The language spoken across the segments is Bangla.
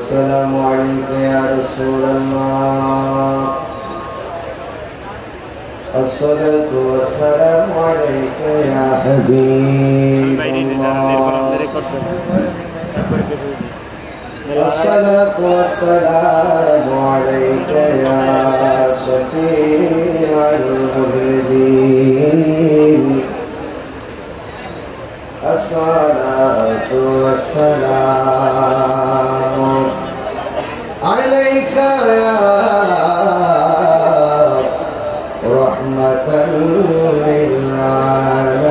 السلام عليك يا رسول الله الصلاة والسلام عليك يا حبيب الله الصلاة والسلام عليك يا شفيع المذنبين الصلاة والسلام عليك يا رحمة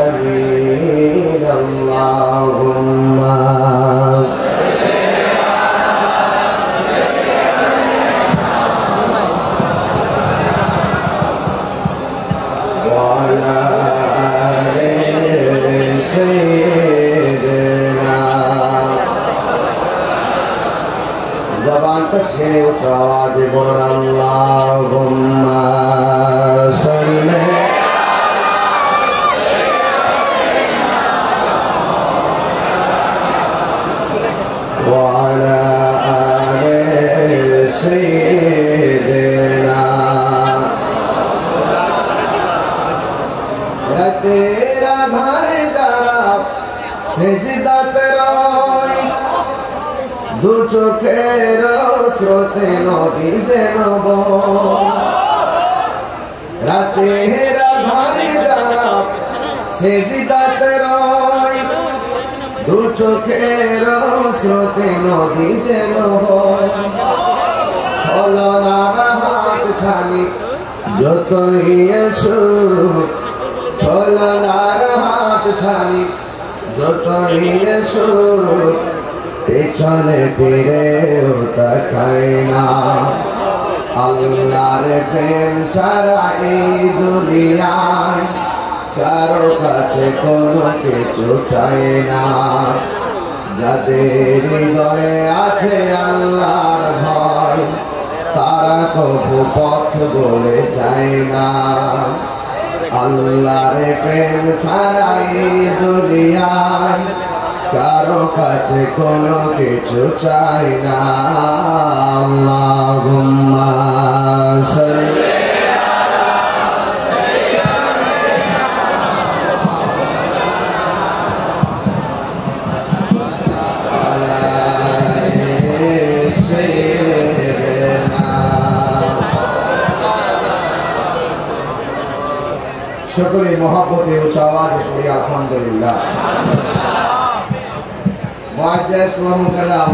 للعالمين اللهم وعلى آل سيدنا زبان پر چھے اچھاواز بولنا اللہم صلی وعلى آل سيدنا تیرا دھار جارا سجدہ ترائی দু চোখের স্রোতে নদী যেন রাতের আধারে যারা সেজদাতে রয় দু চোখের স্রোতে নদী যেন ছলনার হাত ছানি যতই এসো ছলনার হাত ছানি যতই এসো পেছনে ফিরেও তাকাই না আল্লাহর প্রেম ছাড়া এই দুনিয়ায় কারো কাছে কোনো কিছু চাই না যাদের হৃদয়ে আছে আল্লাহর ভয় তারা কবু পথ বলে যায় না আল্লাহর প্রেম ছাড়া এই দুনিয়ায় কারো কাছে কোনো কিছু চাই না আল্লাহুম্মা সাল্লি আলা সাইয়্যিদিনা সকলে মহব্বতে উচ্চ আওয়াজে পড়ি আলহামদুলিল্লাহ मुआज्जज़ व मुकर्रम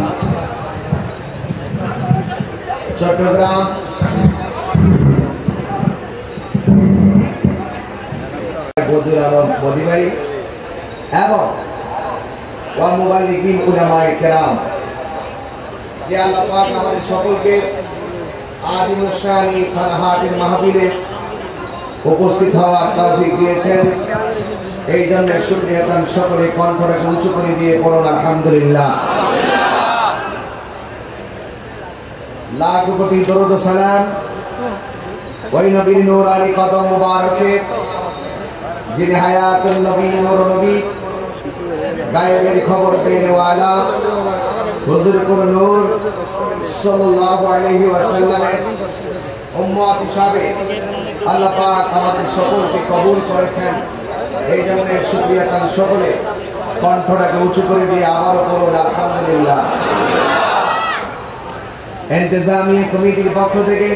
चट्टग्राम বদিউল আলম বদি ভাই এবং ওয়া মুবাল্লিগিন উলামায়ে কেরাম যে আল্লাহ পাক আমাদের সকলকে আদিমুল শানি খানহাটির মাহফিলে উপস্থিত হওয়ার তৌফিক দিয়েছেন এই জন্য শুকরিয়া দান সকলে কণ্ঠটাকে উঁচু করে দিয়ে পড়ুন আলহামদুলিল্লাহ লাখ কোটি দরুদ ও সালাম ওই নবীর নূরানি কদম মুবারকে যিনি হায়াতুল নবী নূর নবী গায়েবের খবর দেনে ওয়ালা হুজুর কুর নূর সাল্লাল্লাহু আলাইহি ওয়াসাল্লামের উম্মত হিসাবে আল্লাহ পাক আমাদের সকলকে কবুল করেছেন এই জন্য শুকরিয়া দান সকলে কণ্ঠটাকে উঁচু করে দিয়ে আবারও বলুন আলহামদুলিল্লাহ ইন্তেজামিয়া কমিটির পক্ষ থেকে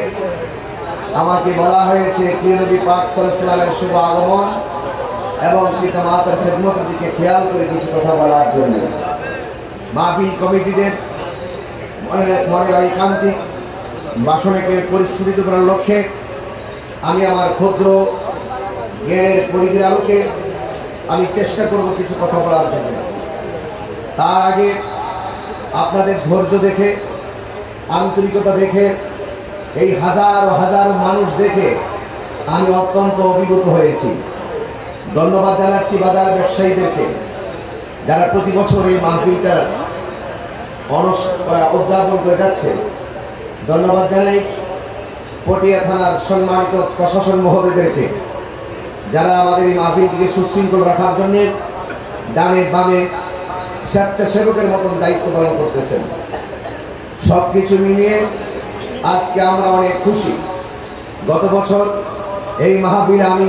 আমাকে বলা হয়েছে প্রিয় নবী পাক সাল্লাল্লাহু আলাইহি ওয়াসাল্লামের শুভ আগমন এবং পিতামাতার খেদমতের দিকে খেয়াল করে কিছু কথা বলার জন্য মাহফিল কমিটিদের মনের ঐকান্তিক বাসনাকে পরিস্ফুটিত করার লক্ষ্যে আমি আমার ক্ষুদ্র জ্ঞানের পরিধির আলোকে আমি চেষ্টা করব কিছু কথা বলার জন্য। তার আগে আপনাদের ধৈর্য দেখে আন্তরিকতা দেখে, এই হাজার হাজার মানুষ দেখে আমি অত্যন্ত অভিভূত হয়েছি। ধন্যবাদ জানাচ্ছি বাজার ব্যবসায়ীদেরকে, যারা প্রতি বছর এই মাহফিলটা উদযাপন করে যাচ্ছে। ধন্যবাদ জানাই পটিয়া থানার সম্মানিত প্রশাসন মহোদয়দেরকে, যারা আমাদের এই মাহফিলটিকে সুশৃঙ্খল রাখার জন্য ডানে বামে স্বেচ্ছাসেবকের মতন দায়িত্ব পালন করতেছেন। সবকিছু মিলিয়ে আজকে আমরা অনেক খুশি। গত বছর এই মাহফিলে আমি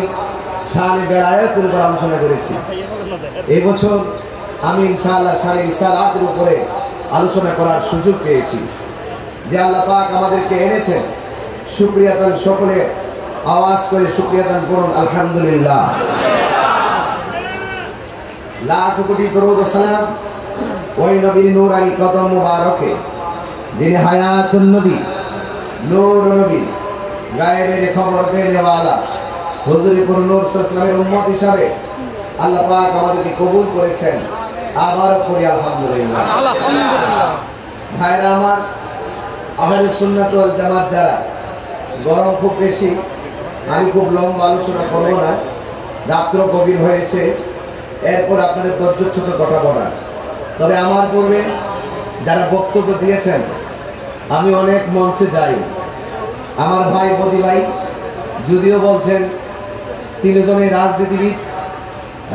শানে বেলায়েতের উপর আলোচনা করেছি। এই বছর আমি ইনশাআল্লাহ শানে ইসালাতের উপরে আলোচনা করার সুযোগ পেয়েছি। যে আল্লাহ পাক আমাদেরকে এনেছেন, শুকরিয়া তান সকলে আওয়াজ করে শুকরিয়া তান করুন আলহামদুলিল্লাহ। লাখ কোটি দরুদ ও সালাম ওই নবীর নূরানি কদম মুবারকে, যিনি হায়াতুন নবী, নূর নবী, গায়েবের খবর দেনেওয়ালা, হুজুরপুর নূর সাল্লামের উম্মত হিসাবে আল্লাহ পাক আমাদেরকে কবুল করেছেন। আবার পড়ি আলহামদুলিল্লাহ। ভাইরা আমার, আহলে সুন্নাত ওয়াল জামাত যারা, গরম খুব বেশি, আমি খুব লম্বা আলোচনা করবো না, রাত্র গভীর হয়েছে, এরপর আপনাদের ধৈর্যচ্যুত কথা বলার। তবে আমার পূর্বে যারা বক্তব্য দিয়েছেন, আমি অনেক মঞ্চে যাই। আমার ভাই বদি ভাই যদিও বলছেন তিনজনে রাজনীতিবিদ,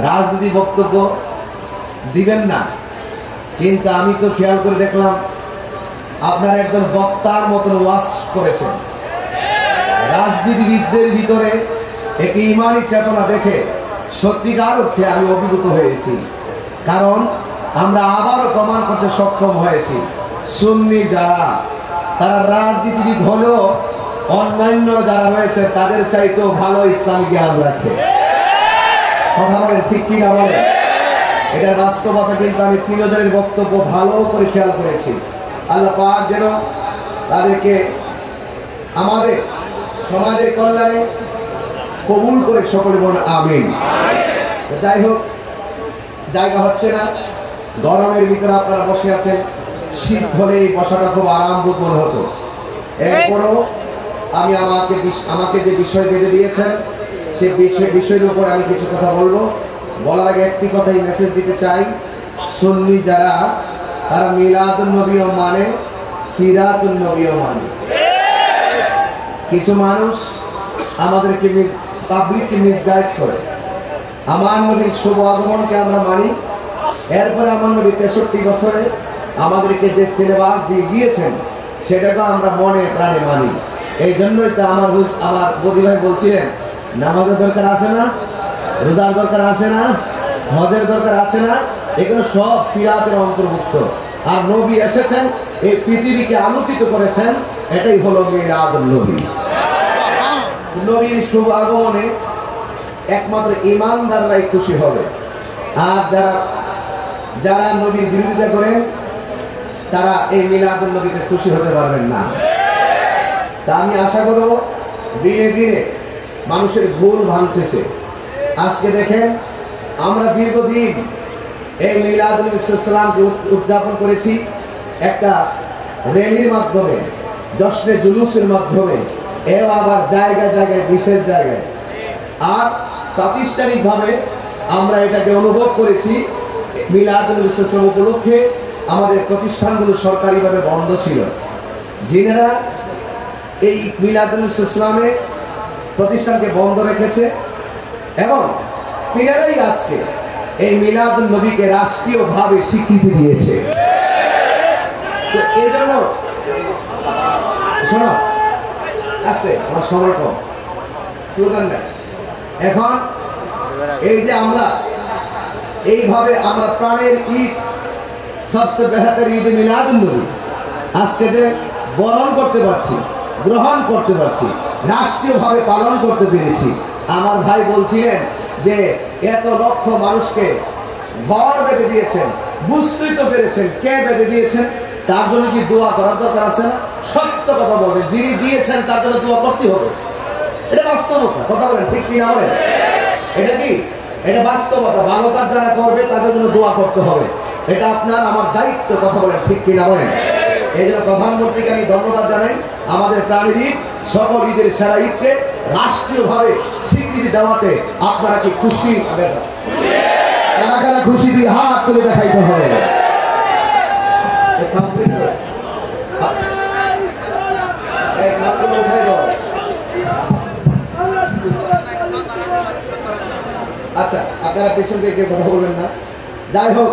রাজনীতি বক্তব্য দিবেন না, কিন্তু আমি তো খেয়াল করে দেখলাম আপনারা একজন বক্তার মতো ওয়াজ করেছেন। রাজনীতিবিদদের ভিতরে একটি ইমানি চেতনা দেখে সত্যিকার অর্থে আমি অভিভূত হয়েছি। কারণ আমরা আবারও প্রমাণ করতে সক্ষম হয়েছি, সুন্নি যারা, তারা রাজনীতিবিদ হলেও অন্যান্য যারা রয়েছে তাদের চাইতেও ভালো ইসলামী জ্ঞান রাখে। কথা বলেন ঠিক কি না বলেন? এটার বাস্তবতা কিন্তু আমি তিনজনের বক্তব্য ভালো করে খেয়াল করেছি। আল্লাহ পাক যেন তাদেরকে আমাদের সমাজের কল্যাণে কবুল করে সকলে বলেন আমিন। যাই হোক, জায়গা হচ্ছে না, গরমের ভিতরে আপনারা বসে আছেন, শীত হলে এই বসাটা খুব আরামবোধ মনে হতো। এরপরও আমি আমাকে যে বিষয় বেঁধে দিয়েছেন সে বিষয়ের উপর আমি কিছু কথা বলবো। বলার আগে একটি কথাই মেসেজ দিতে চাই, সুন্নি যারা, তারা মিলাদুন নবীও মানে, সিরাতুন নবীও মানে। কিছু মানুষ আমাদেরকে পাবলিককে মিসগাইড করে। আমার নবীর শুভ আগমনকে আমরা মানি, এরপরে আমার নবী 63 বছরে আমাদেরকে যে সিলেবাস দিয়ে গিয়েছেন সেটাকে আমরা মনে প্রাণে মানি। এই জন্যই তো আমার বদি ভাই বলছিলেন, নামাজের দরকার আছে না, রোজার দরকার আছে না, হজের দরকার আছে না, এগুলো সব সিরাতের অন্তর্ভুক্ত। আর নবী এসেছেন, এই পৃথিবীকে আলোকিত করেছেন, এটাই হলো মিলাদুন নবী। নবীর শুভ আগমনে একমাত্র ঈমানদাররাই খুশি হবে। আর যারা নবীর বিরোধিতা করেন তারা এই মিলাদুন নবীতে খুশি হতে পারবেন না। তা আমি আশা করব দিনে দিনে মানুষের ভুল ভাঙতেছে। আজকে দেখেন, আমরা দীর্ঘদিন এই মিলাদুল ইসলামকে উদযাপন করেছি একটা র্যালির মাধ্যমে, জশ্নে জুলুসের মাধ্যমে, এও আবার জায়গায় জায়গায়, বিশেষ জায়গায়। আর প্রাতিষ্ঠানিকভাবে আমরা এটাকে অনুভব করেছি, মিলাদুল ইসলাম উপলক্ষে আমাদের প্রতিষ্ঠানগুলো সরকারিভাবে বন্ধ ছিল। যিনারা এই মিলাদুল ইসলামে প্রতিষ্ঠানকে বন্ধ রেখেছে এবং তিনারাই আজকে এই মিলাদুল নবীকে রাষ্ট্রীয়ভাবে স্বীকৃতি দিয়েছে। তো এই জন্য শোনো, আসতে আমার সময় কম, স্লোগান দেয়। এখন এই যে আমরা এইভাবে আমরা প্রাণের ঈদ, সবচেয়ে বেহতর ঈদ মিলাদুন নবী আজকে যে বরণ করতে পারছি, গ্রহণ করতে পারছি, রাষ্ট্রীয়ভাবে পালন করতে পেরেছি। আমার ভাই বলছিলেন যে এত লক্ষ মানুষকে ঘর বেঁধে দিয়েছেন, বুঝতেই তো পেরেছেন কে বেঁধে দিয়েছেন, তার জন্য কি দোয়া করার দরকার আছে না? সত্য কথা বলবেন, যিনি দিয়েছেন তার জন্য দোয়া করতে হবে। এটা বাস্তবতা, কথা বলেন ঠিক কিনা বলেন? এটা কি? এটা বাস্তবতা। ভালো কাজ যারা করবে তাদের জন্য দোয়া করতে হবে, এটা আপনার আমার দায়িত্ব। কথা বলেন ঠিক কিনা বলেন? এই জন্য প্রধানমন্ত্রীকে আমি ধন্যবাদ জানাই। আমাদের প্রাণীর ঈদ, সকল ঈদের সেরা ঈদকে রাষ্ট্রীয়ভাবে স্বীকৃতি দেওয়াতে আপনারা কি খুশি? কারা কারা খুশি? দিয়ে হাত তুলে দেখাইতে হবে। আচ্ছা, আপনারা পেছন থেকে কথা বলবেন না। যাই হোক,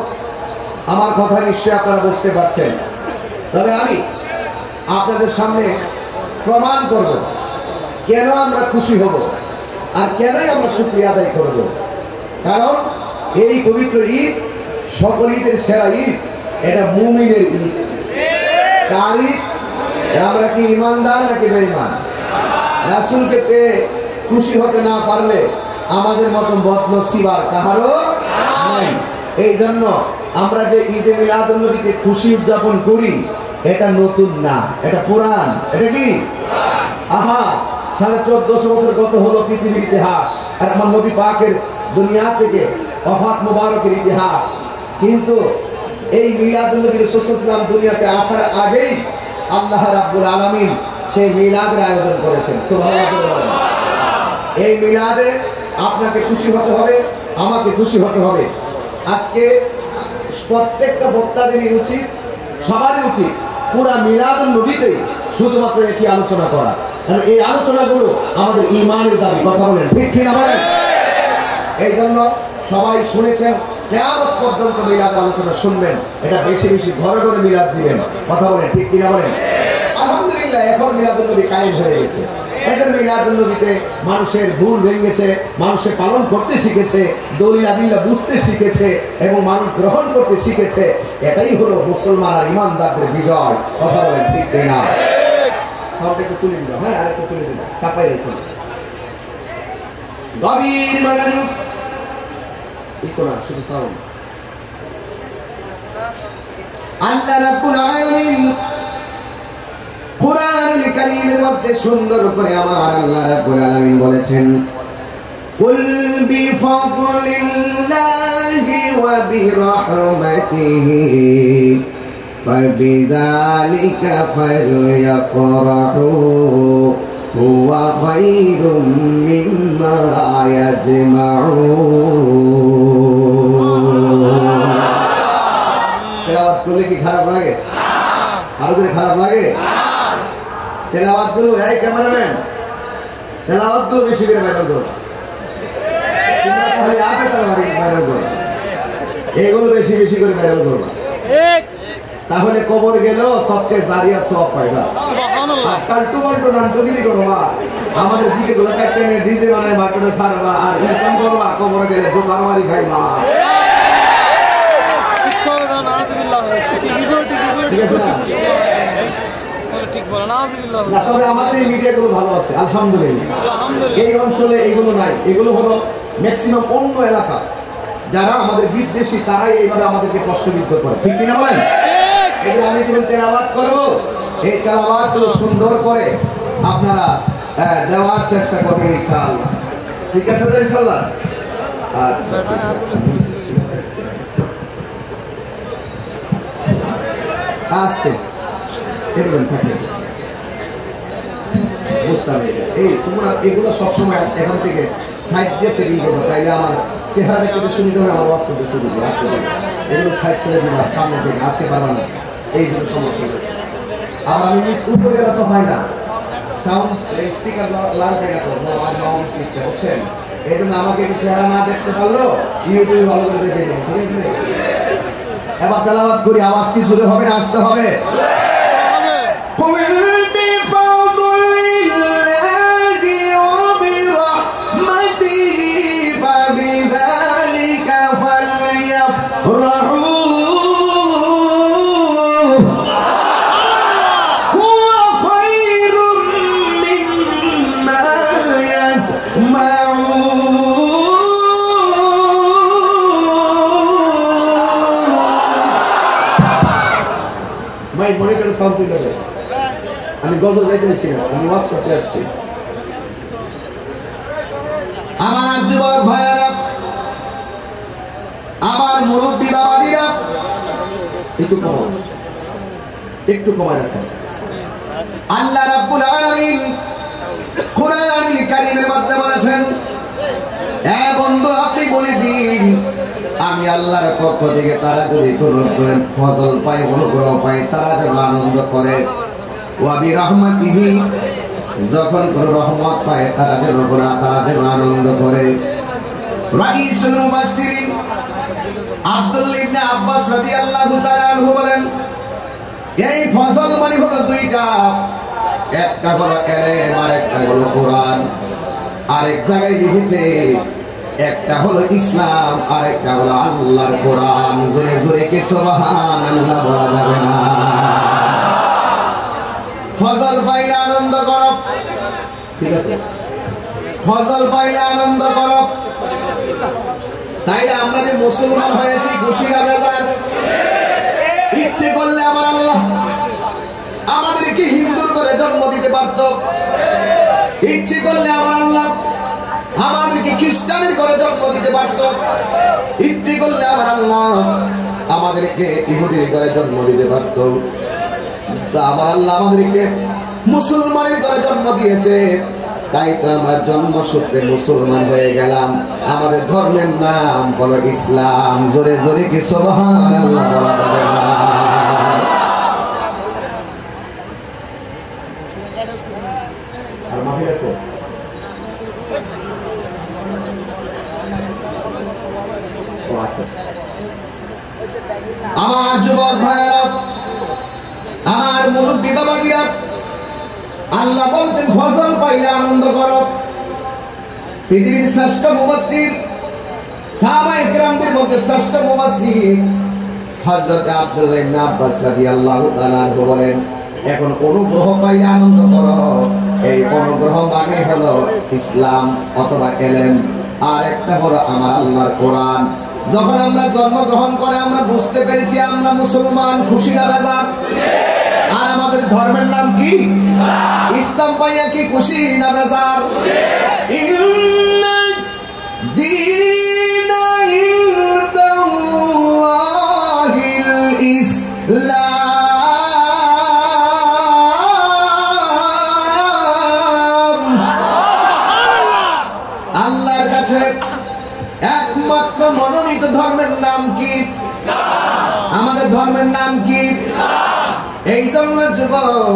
আমার কথা নিশ্চয়ই আপনারা বুঝতে পারছেন। তবে আমি আপনাদের সামনে প্রমাণ করব কেন আমরা খুশি হব আর কেনই আমরা শুকরিয়া আদায় করব। কারণ এই পবিত্র ঈদ সকল ঈদের সেরা ঈদ, এটা মুমিনের ঈদ। কার ঈদ? আমরা কি ইমানদার নাকি বেঈমান? রাসূলকে পেয়ে খুশি হতে না পারলে আমাদের মতন বদনসিব আর কাহারও নাই। এই জন্য আমরা যে ঈদে মিলাদুন নবীতে খুশি উদযাপন করি, এটা নতুন না, এটা পুরান। এটা কি? 1450 বছর গত হলো পৃথিবীর ইতিহাস, আর আমার নবী পাকের দুনিয়া থেকে ওফাত মুবারকের ইতিহাস। কিন্তু এই মিলাদুন নবী রাসূল সাল্লাল্লাহু আলাইহি ওয়াসাল্লাম দুনিয়াতে আসার আগেই আল্লাহ রাব্বুল আলামিন সেই মিলাদের আয়োজন করেছেন। সুবহানাল্লাহ। এই মিলাদে আপনাকে খুশি হতে হবে, আমাকে খুশি হতে হবে। আজকে প্রত্যেকটা বক্তাদেরই উচিত, সবারই উচিত পুরা মিলাদুন নবীতে শুধুমাত্র একই আলোচনা করা। কারণ এই আলোচনাগুলো আমাদের ঈমানের দাবি। কথা বলেন ঠিক কিনা বলেন? এই জন্য সবাই শুনেছেন, কিয়ামত পর্যন্ত মিলাদ আলোচনা শুনবেন। এটা বেশি বেশি ঘরে ঘরে মিলাদ দিবেন। কথা বলেন ঠিক কিনা বলেন? আলহামদুলিল্লাহ, এখন মিলাদুন নবী কায়েম হয়ে গেছে। এখন মিলাদুন নবীতে মানুষের ভুল ভেঙেছে, মানুষের পালন করতে শিখেছে, দলিল আদিল্লাহ বুঝতে শিখেছে এবং মানুষ গ্রহণ করতে শিখেছে। এটাই হলো মুসলমান আর ইমানদারদের বিজয়। কথা বলেন ঠিক কিনা? সাউন্ড একটু তুলে দিল। হ্যাঁ, আর একটু তুলে দিল, চাপাই রেখে গভীর মনোযোগ। শুধু সাউন্ড। আল্লাহ রাব্বুল আলামিন কুরআনুল কারীমের মধ্যে সুন্দর করে আমার আল্লাহ রাব্বুল আলামিন বলেছেন, কুল বিফাদলিল্লাহি ওয়া বিরাহমাতিহি ফাবিযালিকা ফালইফরাহু হুয়া খায়রুম মিম্মা ইয়াজমাউন। তেলাওয়াত করলে কি খারাপ লাগে? আরো যদি খারাপ লাগে? তেলাওয়াত গুলো, এই ক্যামেরাম্যান, তেলাওয়াত গুলো বেশি করে ভাইরাল করো। তাহলে আপে ভাইরাল করো, এগুলো বেশি বেশি করে ভাইরাল করবা। তাহলে কবর গেলেও সবকে জারিয়া সব পাইবা। আর কাল্টু বাল্টু নান্টুগিরি করবা, আমাদের জিকে গুলো প্যাকেটে ডিজে বানায় মার্কেটে ছাড়বা আর ইনকাম করবা। কবর গেলে দোকানবাড়ি খাইবা। ঠিক আছে না? তবে আমাদের এই মিডিয়া গুলো ভালো আছে আলহামদুলিল্লাহ। এই অঞ্চলে এইগুলো নাই। এগুলো হলো ম্যাক্সিমাম অন্য এলাকা, যারা আমাদের বিদ্বেষী, তারাই এইভাবে আমাদেরকে প্রশ্নবিদ্ধ করে। ঠিক কিনা বলেন? এই আমি যখন তেলাওয়াত করবো, এই তেলাওয়াত গুলো সুন্দর করে আপনারা দেওয়ার চেষ্টা করবেন ইনশাআল্লাহ। ঠিক আছে তো ইনশাআল্লাহ? আচ্ছা, আসছে এরকম থাকে। এই তোমরা এগুলো সবসময় এখন থেকে সাইড দিয়ে সেটিং করবো, তাইলে আমার চেহারা দেখতে সুবিধা হয়, আমার ওয়াজ করতে সুবিধা আসলে এগুলো সাইড করে দিবা সামনে থেকে, আসতে পারবা না, এই জন্য সমস্যা হয়েছে। আবার আমি মিক্স উপরে গেলে তো হয় না, সাউন্ড স্পিকার লাল হয়ে গেল, বুঝছেন? এই জন্য আমাকে একটু চেহারা না দেখতে পারলো ইউটিউবে ভালো করে দেখে নেব। ঠিক আছে, এবার তেলাওয়াত করি। আওয়াজ কি জোরে হবে না আসতে হবে? আমি গজল গাইতেছি না, আমি ওয়াজ করতে আসছি। আমার যুবক ভাইয়েরা, আমার মুরব্বী বাবাদিরা, একটু কমায় রাখেন। আল্লাহ রাব্বুল আলামিন কোরআনুল কারীমের মধ্যে বলেছেন, এ বন্ধু আপনি বলে দিন আমি আল্লাহর পক্ষ থেকে তারা যদি কোনো ফজল পায়, অনুগ্রহ পায়, তারা যেন আনন্দ করে। ওয়া বিরহমাতিহি, যখন কোন রহমত পায় তারা যেন আনন্দ করে। রাইসুল মুফাসসিরিন আব্দুল্লাহ ইবনে আব্বাস রাদিয়াল্লাহু তাআলা আনহু বলেন, এই ফজল মানে হলো দুইটা, একটা হলো ইলম আর একটা হলো কোরআন। আরেক জায়গায় লিখেছে একটা হলো ইসলাম আর একটা হলো আল্লাহর কোরআন। জোরে জোরে কি সুবহানাল্লাহ বলা যাবে না? ফজল পাইলে আনন্দ করো, ঠিক আছে? ফজল পাইলে আনন্দ করো। তাইলে আমরা যে মুসলমান হয়েছি খুশি না বেজার? ইচ্ছে করলে আমার আল্লাহ আমাদেরকে হিন্দুর করে জন্ম দিতে পারত, ইচ্ছে করলে আমার আল্লাহ আমাদেরকে খ্রিস্টানের করে জন্ম দিতে পারত, ইচ্ছে করলে আমার আল্লাহ আমাদেরকে ইহুদির করে জন্ম দিতে পারত। আমার আল্লাহ আমাদেরকে মুসলমানের করে জন্ম দিয়েছে, তাই তো আমরা জন্মসূত্রে মুসলমান হয়ে গেলাম। আমাদের ধর্মের নাম হলো ইসলাম। জোরে জোরে কি সুবহানাল্লাহ বলা যাবে না? আর মাফি আছে? আমার যুবক ভাইরা, আমার মুরব্বী বাবাজিরা, আল্লাহ বলছেন ফজল পাইলে আনন্দ করো। পৃথিবীর শ্রেষ্ঠ মুফাসসির, সাহাবায়ে কেরামদের মধ্যে শ্রেষ্ঠ মুফাসসির হযরত আব্দুল্লাহ ইবনে আব্বাস রাদিয়াল্লাহু তাআলা আনহু বলেন, এখন অনুগ্রহ পাইলে আনন্দ করো। এই অনুগ্রহ মানে হলো ইসলাম অথবা ইলম, আর একটা হলো আমার আল্লাহর কোরআন। যখন আমরা জন্মগ্রহণ করে আমরা বুঝতে পেরেছি আমরা মুসলমান, খুশি না বেজার? আর আমাদের ধর্মের নাম কি? ইসলাম পাইয়া কি খুশি না বেজার? ইন্নাদ দীনা ইনদাল্লাহিল ইসলাম। আল্লাহর কাছে একমাত্র মনোনীত ধর্মের নাম কি? আমাদের ধর্মের নাম কি? এই জন্য যুবক,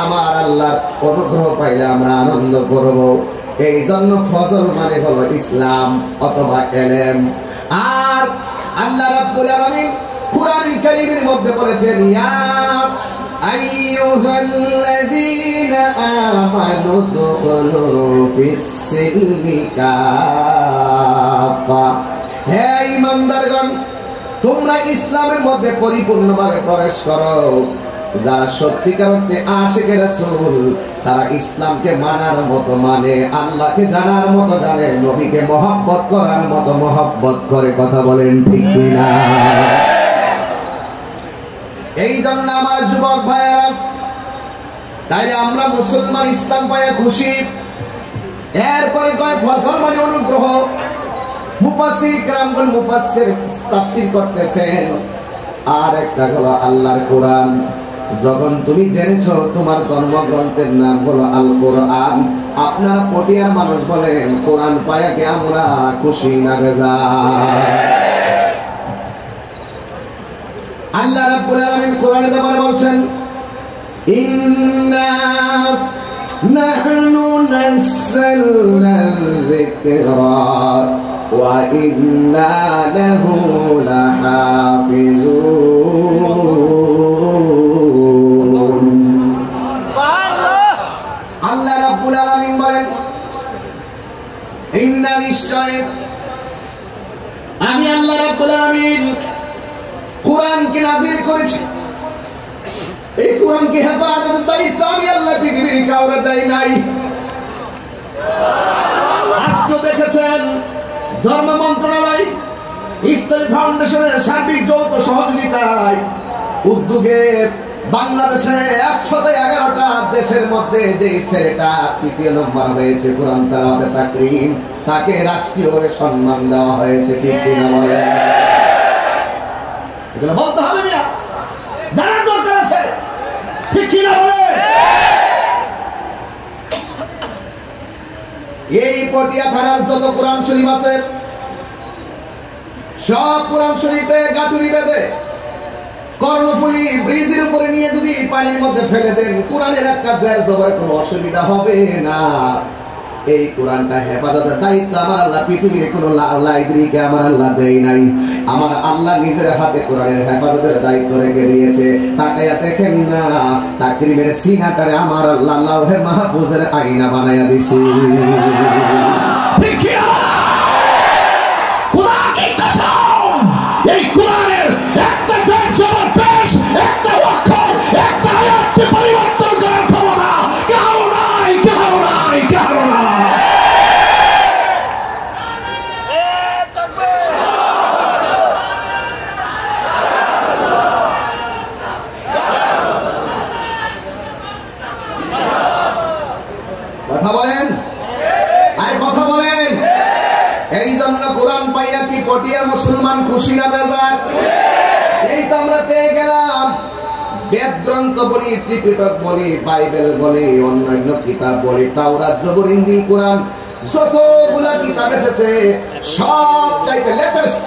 আমার আল্লাহর অনুগ্রহ পাইলে আমরা আনন্দ করব। এই জন্য ফজল মানে হলো ইসলাম অথবা ইলম। আর আল্লাহ রাব্বুল আলামিন কুরআনুল কারীমের মধ্যে বলেছেন, ইয়া আইয়ুহাল্লাযীনা আমানু দুখুলু ফিস-সিলমি কাফা। হে ঈমানদারগণ, তোমরা ইসলামের মধ্যে পরিপূর্ণভাবে প্রবেশ করো। যারা সত্যিকার অর্থে আশিকে রাসূল, তারা ইসলামকে মানার মতো মানে, আল্লাহকে জানার মতো জানে, নবীকে মহব্বত করার মতো মহব্বত করে। কথা বলেন ঠিক কিনা? এই জন্য আমার যুবক ভাইয়েরা, তাইলে আমরা মুসলমান, ইসলাম পায়ে খুশি। এরপরে কয় ফজল মানে অনুগ্রহ। মুফাসসির কিরামগণ মুফাসসির তাফসীর করতেছেন, আর একটা হলো আল্লাহর কোরআন। যখন তুমি জেনেছো তোমার ধর্মগ্রন্থের নাম হলো আল কোরআন, আপনার পটিয়ার মানুষ বলেন কোরআন পায়া কি আমরা খুশি না বেজার? আল্লাহ রাব্বুল আলামিন কোরআনে ব্যাপারে বলছেন, ইন্না নাহনু নাযালনা যিকরা ওয়া ইন্না লাহু লাহাফিজুন। আল্লাহ রাব্বুল আলামিন বলেন, ইন্না, নিশ্চয় আমি আল্লাহ রাব্বুল আলামিন কোরআনকে নাযিল করেছি। এই কোরআনকে হেফাজতের দায়িত্ব আমি আল্লাহ পৃথিবীর কাউরে দেই নাই। আজকে দেখেছেন ধর্ম মন্ত্রণালয়, ইসলামী ফাউন্ডেশনের সার্বিক যৌথ সহযোগিতায় উদ্যোগে বাংলাদেশে 111টা দেশের মধ্যে যে ছেলেটা 3য় নম্বর হয়েছে কোরআন তেলাওয়াতে তাকরীম, তাকে রাষ্ট্রীয়ভাবে সম্মান দেওয়া হয়েছে। ঠিক কিনা বলে? এগুলো বলতে হবে না, জানার দরকার আছে। এই পটিয়া থানার যত কোরআন শরীফ আছে সব কোরআন শরীফে গাঁটুরি বেঁধে কর্ণফুলী ব্রিজের উপরে নিয়ে যদি পানির মধ্যে ফেলে দেন কোরআনের একটা জের জবরের কোনো অসুবিধা হবে না। এই কোরআনটা হেফাজতের দায়িত্ব আমার আল্লাহ পৃথিবীর কোনো লাইব্রেরিকে আমার আল্লাহ দেয় নাই। আমার আল্লাহ নিজের হাতে কোরআনের হেফাজতের দায়িত্ব রেখে দিয়েছে। তাকায়া দেখেন না তাকরিমের সিনাটারে আমার আল্লাহ লাউহে মাহফুজের আয়না বানায়া দিছে। এই কোরআনের একটা জবর পেশ একটা অক্ষর একটা আয়াতকে পরিবর্তন করার ক্ষমতা কারো নাই, কারো নাই, কারো নাই। কথা বলেন, আর কথা বলেন। এই জন্য কোরআন পাইয়া কি পটিয়া মুসলমান খুশি না বেজার? এই তো আমরা পেয়ে গেলাম। বেদ গ্রন্থ বলি, ত্রিপিটক বলি, বাইবেল বলি, অন্যান্য কিতাব বলি, তাওরাত, জবুর, ইনজিল, কোরআন, যতগুলা কিতাব এসেছে সব চাইতে লেটেস্ট,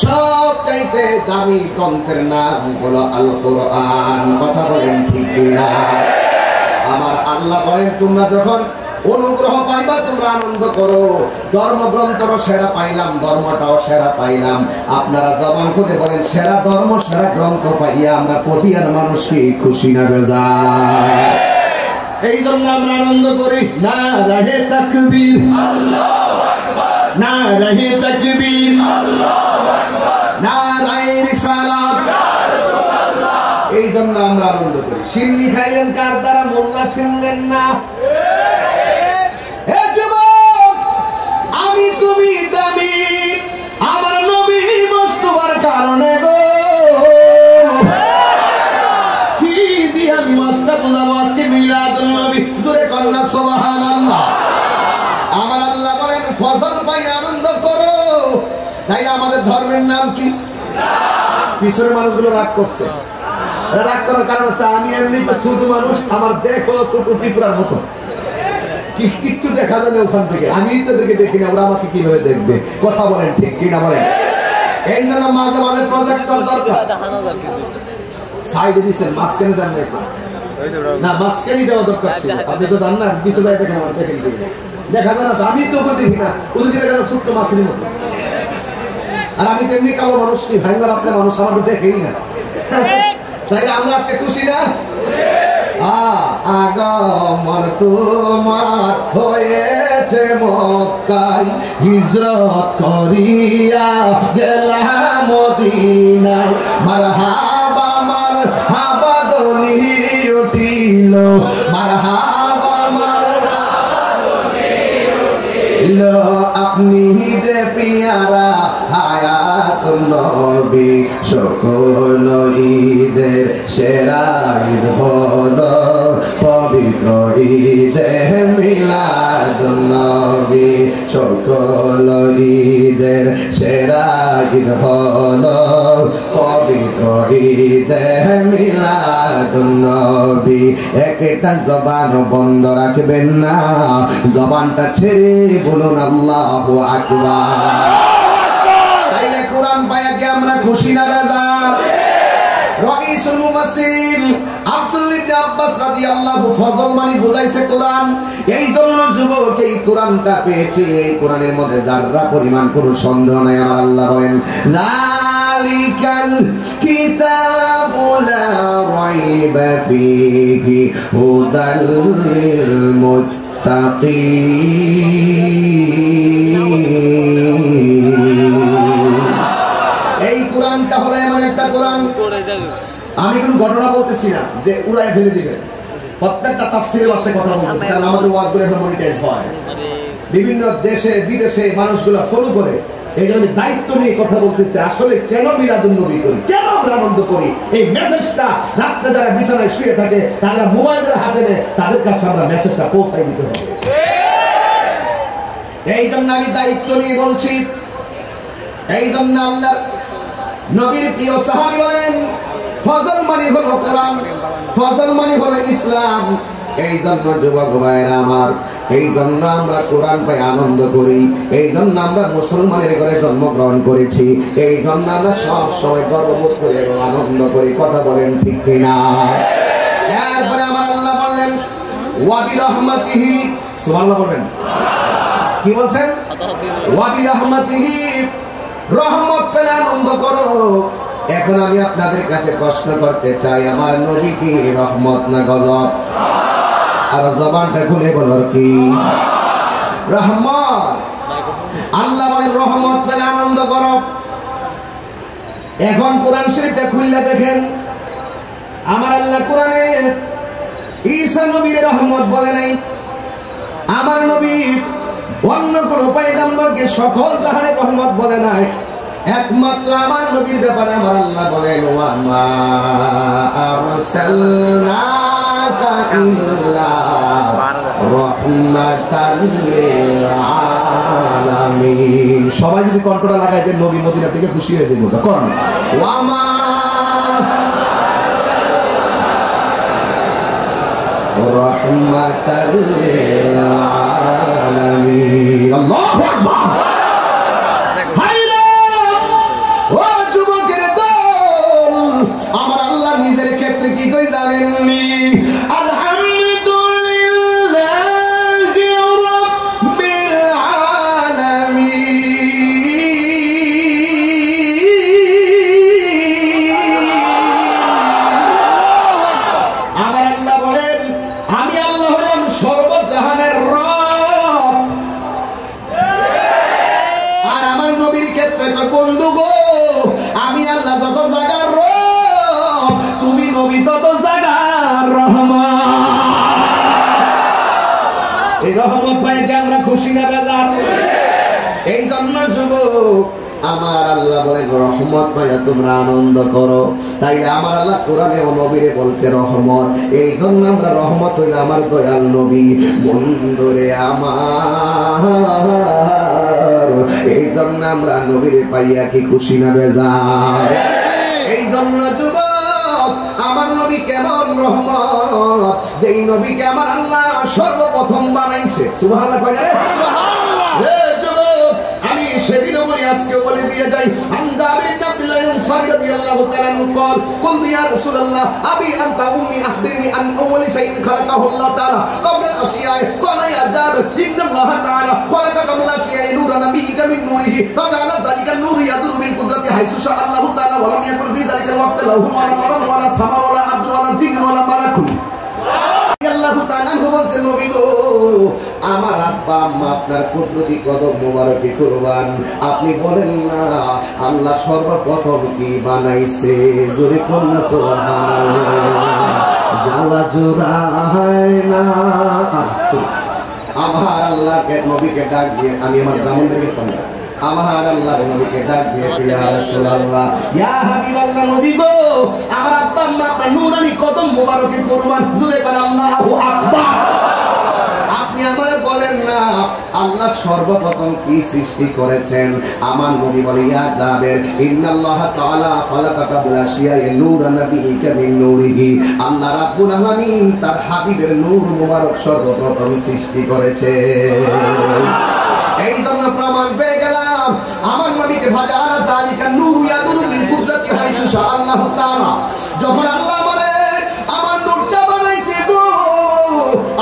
সব চাইতে দামি গ্রন্থের নাম হলো আল কোরআন। কথা বলেন ঠিক কিনা? আমার আল্লাহ বলেন তোমরা যখন অনুগ্রহ পাইবা তোমরা আনন্দ করো। ধর্মগ্রন্থও সেরা পাইলাম, ধর্মটাও সেরা পাইলাম। আপনারা জবান করে বলেন সেরা ধর্ম সেরা গ্রন্থ পাইয়া আমরা পটিয়ার মানুষকে খুশি না বেজার? এই জন্য আমরা আনন্দ করি। নারায়ে তাকবীর, আল্লাহু আকবার, নারায়ে তাকবীর, আল্লাহু আকবার, নারায়ে রিসালাত, ইয়া রাসূলুল্লাহ। এই জন্য আমরা আনন্দ করি। সিন্নি খাইলেন কার দ্বারা? মোল্লা চিনলেন না। আমি তুমি দামি আমার নবী মুস্তাফার কারণে গো, কি দিয়ে আমি মাস্তা বুঝাবো আজকে মিলাদুন নবী? জোরে কন্যা সুবহানাল্লাহ। আমার আল্লাহ বলেন ফজল পাই আনন্দ করো। তাই আমাদের ধর্মের নাম কি? পিছনের মানুষগুলো রাগ করছে। রাগ করার কারণ আছে আমি এমনি তো ছোট মানুষ, আমার দেখো ছোট ত্রিপুরার মতো, কিচ্ছু দেখা যায় না ওখান থেকে। আমি তো দেখি না, ওরা আমাকে কিভাবে দেখবে? কথা বলেন ঠিক কিনা বলেন? এই জন্য মাঝে মাঝে প্রজেক্টর দরকার। সাইডে দিচ্ছেন, মাঝখানে দেন না, মাঝখানে দেওয়া দরকার ছিল। আপনি তো জান না পিছনে দেখেন, আমার দেখেন দেখা যায় না তো। আমি তো ওখানে দেখি না, ওদিকে দেখা যায় ছোট্ট মাছের মতো। আর আমি তো এমনি কালো মানুষ কি ভাঙ্গা রাস্তার মানুষ, আমার তো দেখেই না। তাই আমরা আজকে খুশি না? আগমন তোমার হয়েছে মক্কায়, হিজরত করিয়া গেলাম মদিনায়। মারহাবা মারহাবা ধ্বনি উঠিল, মারহাবা মারহাবা ধ্বনি উঠিল। আপনি যে পিয়ারা হায়াত নবী, সকল ঈদের সেরা ঈদ হলো পবিত্র ঈদে মিলাদুন নবী। সকল ঈদের সেরা ঈদ হলো পবিত্র ঈদে মিলাদুন নবী। একটা জবান বন্ধ রাখবেন না, জবানটা ছেড়ে বলুন আল্লাহু আকবার। তাইলে কোরআন পায়া কি আমরা খুশি না বেজার? রাইসুল মুফাসসিরিন আব্দুল্লাহ ইবনে আব্বাস রাদিয়াল্লাহু ফজল মানে বুঝাইছে কোরআন। এই জন্য যুবক এই কোরআনটা পেয়েছে, এই কোরআনের মধ্যে যাররা পরিমাণ কোনো সন্দেহ নাই। আমার আল্লাহ বলেন যালিকাল কিতাবু লা রাইবা ফীহি হুদাল লিল মুত্তাকিন। এই কোরআনটা হলো এমন একটা কোরআন, আমি কোন ঘটনা বলতেছি না যে উড়াই ফেলে দিবেন। প্রত্যেকটা তাফসীরের ভাষায় কথা বলতেছি, কারণ আমাদের ওয়াজগুলো এখন মনিটাইজ হয়, বিভিন্ন দেশে বিদেশে মানুষগুলো ফলো করে। এই জন্য দায়িত্ব নিয়ে কথা বলতেছে। আসলে কেন মিলাদুন নবী করি, কেন আমরা আনন্দ করি, এই মেসেজটা রাত্রে যারা বিছানায় শুয়ে থাকে, তারা মোবাইলের হাতে নেয়, তাদের কাছে আমরা মেসেজটা পৌঁছাই দিতে হবে। এই জন্য আমি দায়িত্ব নিয়ে বলছি। এই জন্য আল্লাহ নবীর প্রিয় সাহাবী বলেন ফজল মানে হলো কোরআন, ফজল মানে হলো ইসলাম। এই জন্য যুবক ভাইরা আমার, এই জন্য আমরা কোরআন পাই আনন্দ করি, এই জন্য আমরা মুসলমানের ঘরে জন্মগ্রহণ করেছি, এই জন্য আমরা সব সময় গর্ববোধ করি এবং আনন্দ করি। কথা বলেন ঠিক কিনা? এরপরে আমার আল্লাহ বললেন ওয়া বিরহমাতিহি, সুবহানাল্লাহ বলবেন। কি বলছেন? ওয়া বিরহমাতিহি, রহমত পেলে আনন্দ করো। এখন আমি আপনাদের কাছে প্রশ্ন করতে চাই, আমার নবী কি রহমত না গজব? আর জবানটা খুলে বলো কি? রহমত। আল্লাহ বলেন রহমত পেলে আনন্দ করো। এখন কোরআন শরীফটা খুললে দেখেন, আমার আল্লাহ কোরআনে ঈসা নবীর রহমত বলে নাই। আমার নবী অন্য কোন পয়গম্বরকে সকল জাহানের রহমত বলে নাই। একমাত্র আমার নবীর ব্যাপারে আমার আল্লাহ বলেন ওয়া মা আরসালনাকা ইল্লা রাহমাতাল লিল আলামিন। সবাই যদি কণ্ঠটা লাগায় যে নবী মদিনা থেকে খুশি হয়ে যাবে, কোন ওয়া মা রাহমাতাল লিল আলামিন। আল্লাহু আকবার। ও যুবকের দল, আমার আল্লাহ নিজের ক্ষেত্রে কি কই জানেননি? আলহামদুলিল্লাহি রাব্বিল আলামিন। আমার আল্লাহ বলেন আমি আল্লাহ হলাম সর্বজাহানের রব। আর আমার নবীর ক্ষেত্রে তো বন্ধু গো, আমি আল্লাহ যত জায়গার রব, তুমি নবী তত জায়গার রহমত। এই রহমত পাইতে আমরা খুশি না বেজার? এই জন্য যুবক আমার আল্লাহ বলেন রহমত পাইয়া তোমরা আনন্দ করো। তাই আমার আল্লাহ কোরআনে ও নবীরে বলছে রহমত। এই জন্য আমরা রহমত হইলে আমার দয়াল নবী বন্ধুরে আমার। এই জন্য আমরা নবীরে পাইয়া কি খুশি না বেজার? এই জন্য যুবক আমার নবী কেমন রহমত, যেই নবীকে আমার আল্লাহ সর্বপ্রথম বানাইছে। সুবহানাল্লাহ কয় না রে? হে যুবক, আমি সেদিনও বলি আজকেও বলে দিয়ে যাই। আনজাবির ইবনে আব্দুল্লাহ আনসারী রাদিয়াল্লাহু তাআলা আনহু قال قلت يا رسول الله ابي انت امي اخبرني عن اول شيء خلقه الله تعالى قبل الاشياء قال يا جابر ان الله تعالى خلق قبل الاشياء نور نبيك من نوره فجعل ذلك النور يدور بالقدره حيث شاء الله تعالى ولم يكن في ذلك الوقت له ولا قمر ولا سماء ولا ارض ولا جن ولا ملك। আল্লাহ তাআলা বলছেন নবী গো, আমার আব্বা আম্মা আপনার কুদরতি কদম মোবারকে কুরবান। আপনি বলেন না আল্লাহ সর্বপ্রথম কি বানাইছে? জোরে কোন না সুবহানাল্লাহ। জ্বালা জোড়ায় না। আমার আল্লাহকে নবীকে ডাক দিয়ে আমি আমার ব্রাহ্মণ থেকে শুনলাম। আমার আল্লাহ নবীকে ডাক দিয়ে ইয়া রাসূলুল্লাহ ইয়া হাবিবাল্লাহ নবী গো, আমার আব্বা আম্মা আপনার নূরানি কদম মোবারকে কুরবান। জোরে বলেন আল্লাহু আকবার। আপনি আমারে বলেন না আল্লাহ সর্বপ্রথম কি সৃষ্টি করেছেন? আমার নবী বলে ইয়া জাবের ইন্নাল্লাহ তাআলা খালাকা কাবলা আশিয়ায়ে নূরান নাবিয়িকা মিন নূরিহি। আল্লাহ রাব্বুল আলামিন তার হাবিবের নূর মোবারক সর্বপ্রথম সৃষ্টি করেছে। এই জন্য প্রমাণ পেয়ে গেলাম আমার নবীকে ফাজারা যালিকা নূর ইয়াদুরু বিল কুদরতি হাইসু শাআল্লাহু তাআলা। যখন আল্লাহ বলে আমার নূরটা বানাইছে গো,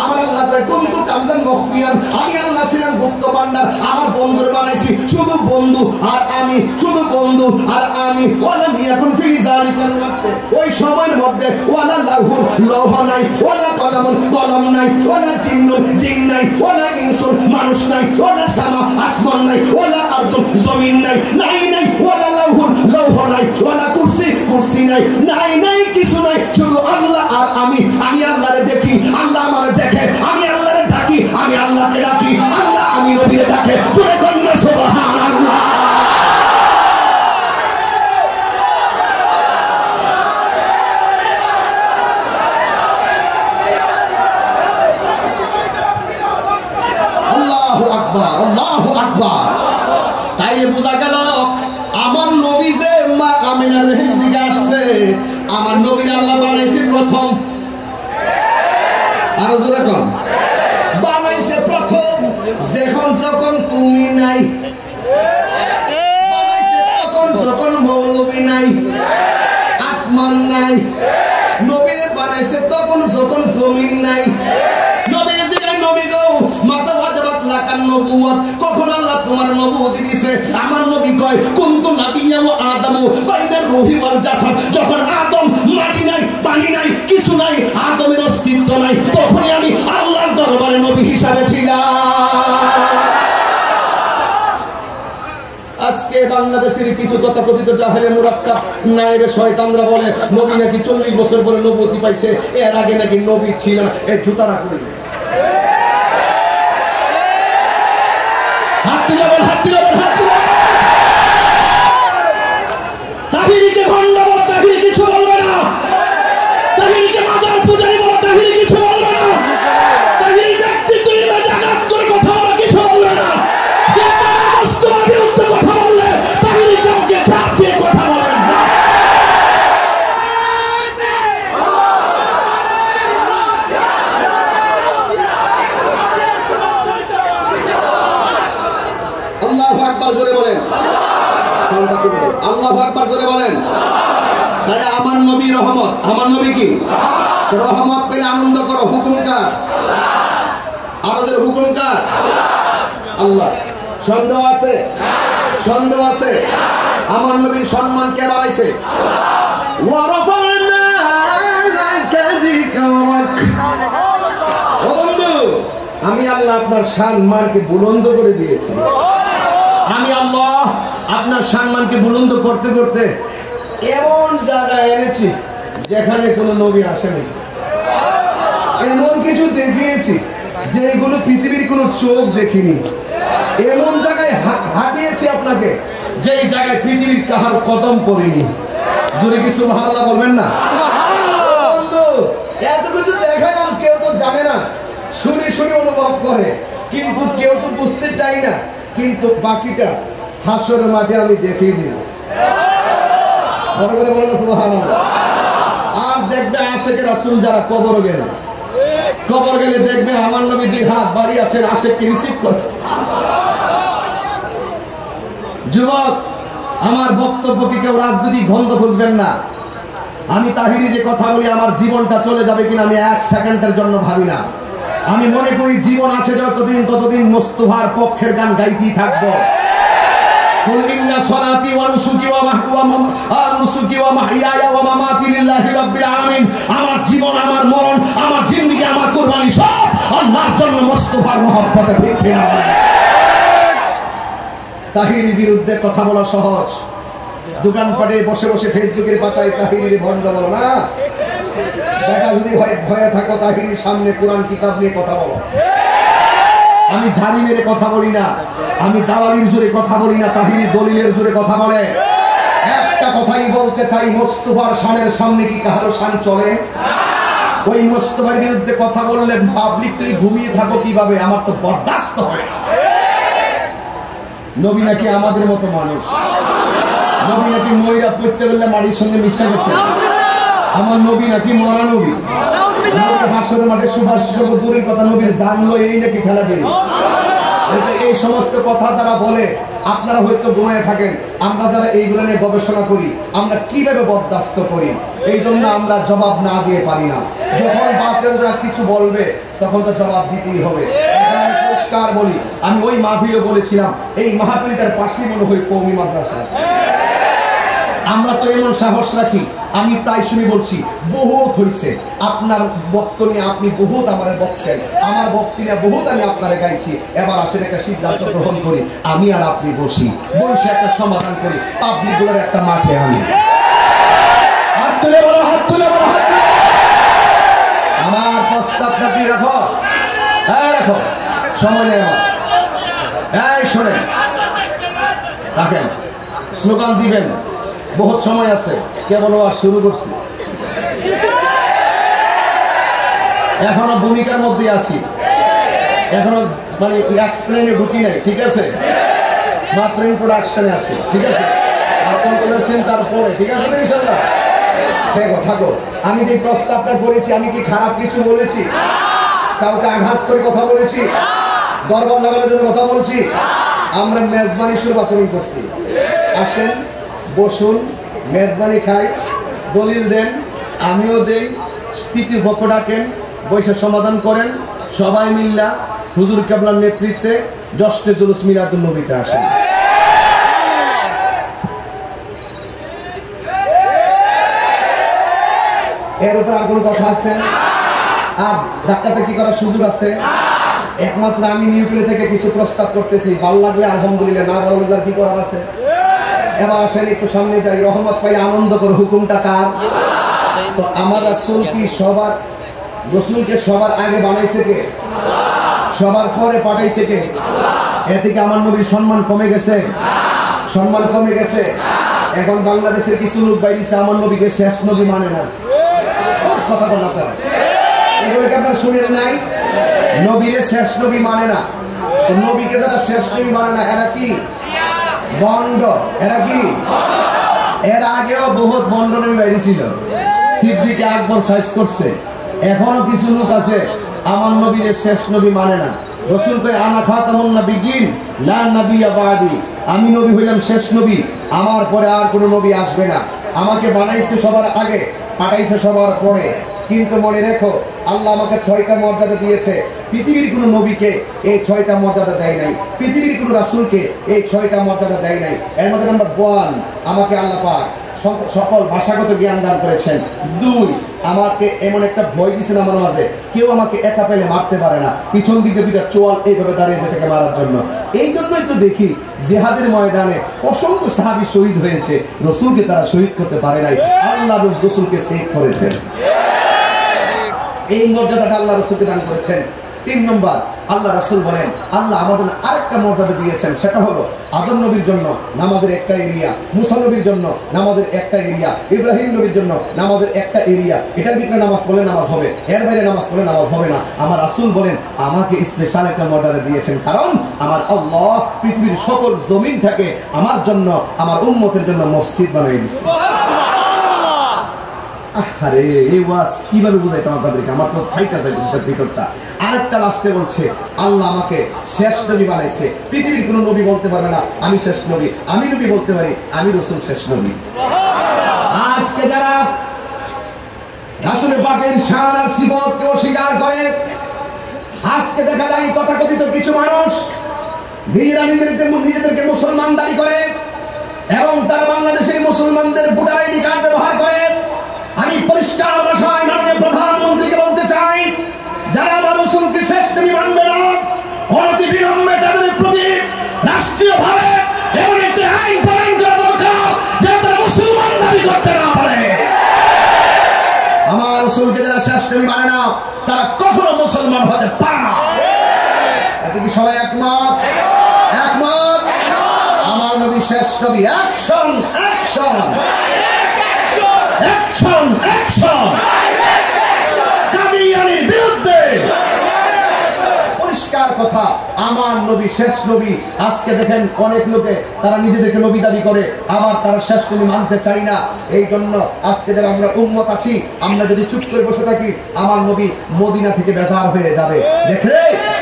আমার আল্লাহ কয় কুনতু কামদান মখফিয়ান, আমি আল্লাহ ছিলাম গুপ্ত ভান্ডার। আমার বন্ধুর বানাইছি শুধু বন্ধু আর আমি, শুধু বন্ধু আর আমি। ওয়ালাম ইয়াকুন ফি যালিকাল ওয়াক্ত, ওই সময়ের মধ্যে ওয়ালা লাহুন লৌহ নাই, ওয়ালা কলামুন কলম নাই, ওয়ালা জিন্নুন জিন নাই, ওয়ালা ইনসুন মানুষ নাই, ওয়ালা সামা আসমান নাই, ওয়ালা আরদুন জমিন নাই, নাই নাই ওয়ালা লাহুন লৌহ নাই, ওয়ালা কুরসি কুরসি নাই, নাই নাই কিছু নাই, শুধু আল্লাহ আর আমি। আমি আল্লাহরে দেখি, আল্লাহ আমারে দেখে, আমি আল্লাহরে ডাকি, আমি আল্লাহকে ডাকি, আল্লাহ আমি নবীরে ডাকে। জোরে কন্যা সুবহানাল্লাহ। আল্লাহু আকবার, আল্লাহু আকবার। তাই বোঝা গেল আমার নবী যে মা আমিনার রহিম দিকে আসছে, আমার নবীর আল্লাহ বানাইছে প্রথম। আর জোরে কোন বানাইছে যখন যখন তুমি নাই, তখন যখন মৌলবী নাই, আসমান নাই, নবীরে বানাইছে তখন যখন জমিন নাই। নবীর জিগায় নবী গো মাতা ওয়াজাবাত লাকান নবুওয়াত, কখন আল্লাহ তোমার নবুয়তি দিয়েছে? আমার নবী কয় কুনতু নাবিয়্যা ওয়া আদামু বাইনার রূহি ওয়াল জাসাদ, যখন আদম মাটি নাই, পানি নাই, কিছু নাই, আদমের অস্তিত্ব নাই, তখনই আমি আল্লাহর দরবারে নবী হিসাবে ছিলাম। আজকে বাংলাদেশের কিছু তথাকথিত জাহেলে মুরাক্কাব নায়েবে শয়তানরা বলে নবী নাকি 40 বছর পরে নবুয়তি পাইছে, এর আগে নাকি নবী ছিল না। এই জুতারা করি হাত তুলে বল, হাত তুলে বল, হাত তুলে। তাহিরিকে ভণ্ড বল, তাহিরি কিছু বলবে না। তাহিরিকে মাজার পূজারি বল, তাহিরি কিছু বলবে না। তাহিরি ব্যক্তিত্ব নিয়ে জাগাত করে কথা বলা কিছু বলবে না। কথা বললে তাহিরি কাউকে চাপ দিয়ে কথা বলবেন না। আল্লাহু আকবার জোরে বলেন, আল্লাহু আকবার জোরে বলেন। তাহলে আমার নবী রহমত, আমার নবী কি রহমত পেলে আনন্দ করো। হুকুম কার? আমাদের হুকুম কার? আল্লাহ। সন্দেহ আছে? সন্দেহ আছে? আমার নবীর সম্মান কে বাড়াইছে? আমি আল্লাহ আপনার সম্মানকে বুলন্দ করে দিয়েছি। আমি আল্লাহ আপনার সম্মানকে বুলন্দ করতে করতে এমন জায়গায় এনেছি যেখানে কোনো নবী আসেনি। এমন কিছু দেখিয়েছি যেগুলো পৃথিবীর কোনো চোখ দেখিনি। এমন জায়গায় হাঁটিয়েছি আপনাকে যেই জায়গায় পৃথিবীর কাহার কদম পড়েনি। জোরে কি সুবহানাল্লাহ বলবেন না? বন্ধু, এত কিছু দেখালাম, কেউ তো জানে না, শুনে শুনে অনুভব করে, কিন্তু কেউ তো বুঝতে চাই না। কিন্তু বাকিটা হাসরের মাঠে আমি দেখিয়ে দিব। বড় করে বলবো সুবহানাল্লাহ। আর দেখবে আশেকের রাসূল যারা কবর গেলে, কবর গেলে দেখবে আমার নবী দুই হাত বাড়ি আছেন, আশেককে রিসিভ করে। যুবক, আমার বক্তব্যকে কেউ রাজনৈতিক গন্ধ খুঁজবেন না। আমি তাহিরি যে কথা বলি, আমার জীবনটা চলে যাবে কিনা আমি 1 সেকেন্ডের জন্য ভাবি না। আমি মনে করি জীবন আছে যতদিন ততদিন মোস্তফার পক্ষের গান গাইতেই থাকবো। কুল ইন্না সলাতি ওয়া নুসুকি ওয়া মাহইয়ায়া ওয়া মামাতি লিল্লাহি রাব্বিল আলামিন। আমার জীবন, আমার মরণ, আমার জিন্দেগি, আমার কুরবানি সব আল্লাহর জন্য, মোস্তফার মহব্বতে। ঠিক কিনা? তাহিরির বিরুদ্ধে কথা বলা সহজ। দোকানপাটে বসে বসে ফেসবুকের পাতায় তাহিরির ভণ্ড বলো না। বেটা যদি ভয়ে থাকো, তাহিরির সামনে কোরআন কিতাব নিয়ে কথা বলো। আমি ঝাড়ি মেরে কথা বলি না, আমি দালালির জোরে কথা বলি না, তাহিরি দলিলের জোরে কথা বলে। একটা কথাই বলতে চাই, মোস্তফার শানের সামনে কি কারো শান চলে? ওই মোস্তফার বিরুদ্ধে কথা বললে পাবলিক তুই ঘুমিয়ে থাকো কিভাবে? আমার তো বরদাস্ত হয় না। নবী নাকি আমাদের মতো মানুষ, নবী নাকি ময়রা পড়তে বললে মাটির সঙ্গে মিশে গেছে। আমার নবী নাকি মরা নবী, হাসরের মাঠে সুভাষ করবো দূরের কথা, নবীর জানলো এই নাকি ফেলা দিল। এই সমস্ত কথা যারা বলে আপনারা হয়তো ঘুমায় থাকেন। আমরা যারা এইগুলো নিয়ে গবেষণা করি, আমরা কিভাবে বরদাস্ত করি, এই জন্য আমরা জবাব না দিয়ে পারি না। যখন বাতিলরা কিছু বলবে তখন তো জবাব দিতেই হবে। পরিষ্কার বলি, আমি ওই মাহফিলে বলেছিলাম, এই মাহফিলটার পাশেই মনে হয় কওমি মাদ্রাসা আছে। আমরা তো এমন সাহস রাখি, আমি প্রায় শুনি বলছি বহুত হইছে আপনার বক্তব্য নিয়ে, আপনি বহুত আমারে বকছেন, আমার বক্তব্য নিয়ে বহুত আমি আপনারে গাইছি। এবার আসেন একটা সিদ্ধান্ত গ্রহণ করি, আমি আর আপনি বসি, বসে একটা সমাধান করি, পাবলিকগুলোর একটা মাঠে আনি। হাত তুলে বলো, হাত তুলে বলো, হাত তুলে। আমার প্রস্তাবটা কি রাখো? হ্যাঁ রাখো, সময় নেই আমার। এই শোনেন, রাখেন, স্লোগান দিবেন, বহুত সময় আছে, কেবল আর শুরু করছি, এখনো ভূমিকার মধ্যে আছি, এখনো মানে এক্সপ্লেনে ঢুকি নাই। ঠিক আছে, মাত্র ইন্ট্রোডাকশনে আছে। ঠিক আছে, আপনি বলেছেন তারপরে। ঠিক আছে ইনশাআল্লাহ। দেখো থাকো, আমি যে প্রস্তাবটা করেছি, আমি কি খারাপ কিছু বলেছি? কাউকে আঘাত করে কথা বলেছি? দরবার লাগানোর জন্য কথা বলছি। আমরা মেজবানি শুরু আচরণ করছি। আসেন, বসুন, মেজবানি খাই, দলিল দেন, আমিও দেই, তৃতীয় পক্ষ ডাকেন, বৈশাখ সমাধান করেন, সবাই মিল্লা হুজুর কেবলার নেতৃত্বে জশ্নে জুলুস মিলাদুন নবীতে আসেন। এর উপর আর কোনো কথা আছে? আর ধাক্কাতে কি করার সুযোগ আছে? একমাত্র আমি নিউক্লিয়ার থেকে কিছু প্রস্তাব করতেছি, ভালো লাগলে আলহামদুলিল্লাহ, না ভালো লাগলে কি করার আছে? এবার আসেন একটু সামনে যাই। রহমত পাই আনন্দ করে, হুকুমটা কার? তো আমার রাসূল কি সবার, রাসূলকে সবার আগে বানাইছে কে? সবার পরে পাঠাইছে কে? এতে কি আমার নবীর সম্মান কমে গেছে? সম্মান কমে গেছে? এখন বাংলাদেশের কিছু লোক বাইরেছে আমার নবীকে শেষ নবী মানে না। কথা বল আপনারা, এগুলোকে আপনারা শুনেন নাই? নবীরে শেষ নবী মানে না। তো নবীকে যারা শেষ নবী মানে না, এরা কি বন্ড? এরা কি? এর আগেও বহুত বন্ড নবী বাইরেছিল, সিদ্দিক আকবর সাইজ করছে। এখনো কিছু লোক আছে আমার নবীরে শেষ নবী মানে না। রাসূল কয় আনা খাতামুন নাবিয়্যিন লা নাবিয়্যা বাদি, আমি নবী হইলাম শেষ নবী, আমার পরে আর কোনো নবী আসবে না। আমাকে বানাইছে সবার আগে, পাঠাইছে সবার পরে। কিন্তু মনে রেখো, আল্লাহ আমাকে 6টা মর্যাদা দিয়েছে, পৃথিবীর কোনো নবীকে এই 6টা মর্যাদা দেয় নাই, পৃথিবীর কোনো রাসূলকে এই 6টা মর্যাদা দেয় নাই। এর মধ্যে নাম্বার 1, আমাকে আল্লাহ পাক সকল ভাষাগত জ্ঞান দান করেছেন। 2, আমাকে এমন একটা ভয় দিয়েছেন আমার মাঝে, কেউ আমাকে একা পেলে মারতে পারে না, পিছন দিকে দুইটা চোয়াল এইভাবে দাঁড়িয়ে যেতে মারার জন্য। এই জন্যই তো দেখি জিহাদের ময়দানে অসংখ্য সাহাবী শহীদ হয়েছে, রাসূলকে তারা শহীদ করতে পারে নাই, আল্লাহ রাসূলকে সেভ করেছেন। এই মর্যাদাটা আল্লাহ রাসূলকে দান করেছেন। 3 নম্বর, আল্লাহ রাসূল বলেন আল্লাহ আমাদের আরেকটা মর্যাদা দিয়েছেন, সেটা হলো আদম নবীর জন্য নামাজের একটা এরিয়া, মুসা নবীর জন্য নামাজের একটা এরিয়া, ইব্রাহিম নবীর জন্য নামাজের একটা এরিয়া। এটার ভিতরে নামাজ পড়লে নামাজ হবে, এর বাইরে নামাজ পড়লে নামাজ হবে না। আমার রাসূল বলেন আমাকে স্পেশাল একটা মর্যাদা দিয়েছেন, কারণ আমার আল্লাহ পৃথিবীর সকল জমিনটাকে আমার জন্য, আমার উম্মতের জন্য মসজিদ বানিয়ে দিয়েছে। আরে এই ওয়াজ কিভাবে বুঝাইতাম আপনাদেরকে, আমার তো ফাইটা যায় ভিতরটা। আরেকটা লাস্টে বলছে আল্লাহ আমাকে শেষ নবী বানাইছে, পৃথিবীর কোনো নবী বলতে পারবে না আমি শেষ নবী, আমি নবী বলতে পারি আমি রাসূল শেষ নবী। আজকে যারা রাসূলের পাকের শান আর সিফতকে অস্বীকার করে, আজকে দেখা যায় তথাকথিত কিছু মানুষ নিজেরা নিজেদেরকে মুসলমান দাবি করে এবং তারা বাংলাদেশের মুসলমানদের ভোটার আইডি কার্ড ব্যবহার করে। আমি পরিষ্কার ভাষায় মাননীয় প্রধানমন্ত্রীকে বলতে চাই, যারা আমার রাসূলকে শেষ নবী মানবে না, অনতি বিলম্বে তাদের প্রতি রাষ্ট্রীয়ভাবে এমন একটি আইন প্রণয়ন করা দরকার যাতে তারা মুসলমান দাবি করতে না পারে। আমার রাসূলকে যারা শেষ নবী মানে না, তারা কখনো মুসলমান হতে পারে না। এতে কি সবাই একমত? একমত? আমার নবী শেষ নবী। অ্যাকশন, অ্যাকশন, অ্যাকশন, অ্যাকশন কাদিয়ানীর বিরুদ্ধে। পরিষ্কার কথা, আমার নবী শেষ নবী। আজকে দেখেন অনেক লোকে তারা নিজেদেরকে নবী দাবি করে, আবার তারা শেষ নবী মানতে চাই না। এই জন্য আজকে যারা আমরা উম্মত আছি, আমরা যদি চুপ করে বসে থাকি, আমার নবী মদিনা থেকে বেজার হয়ে যাবে। দেখে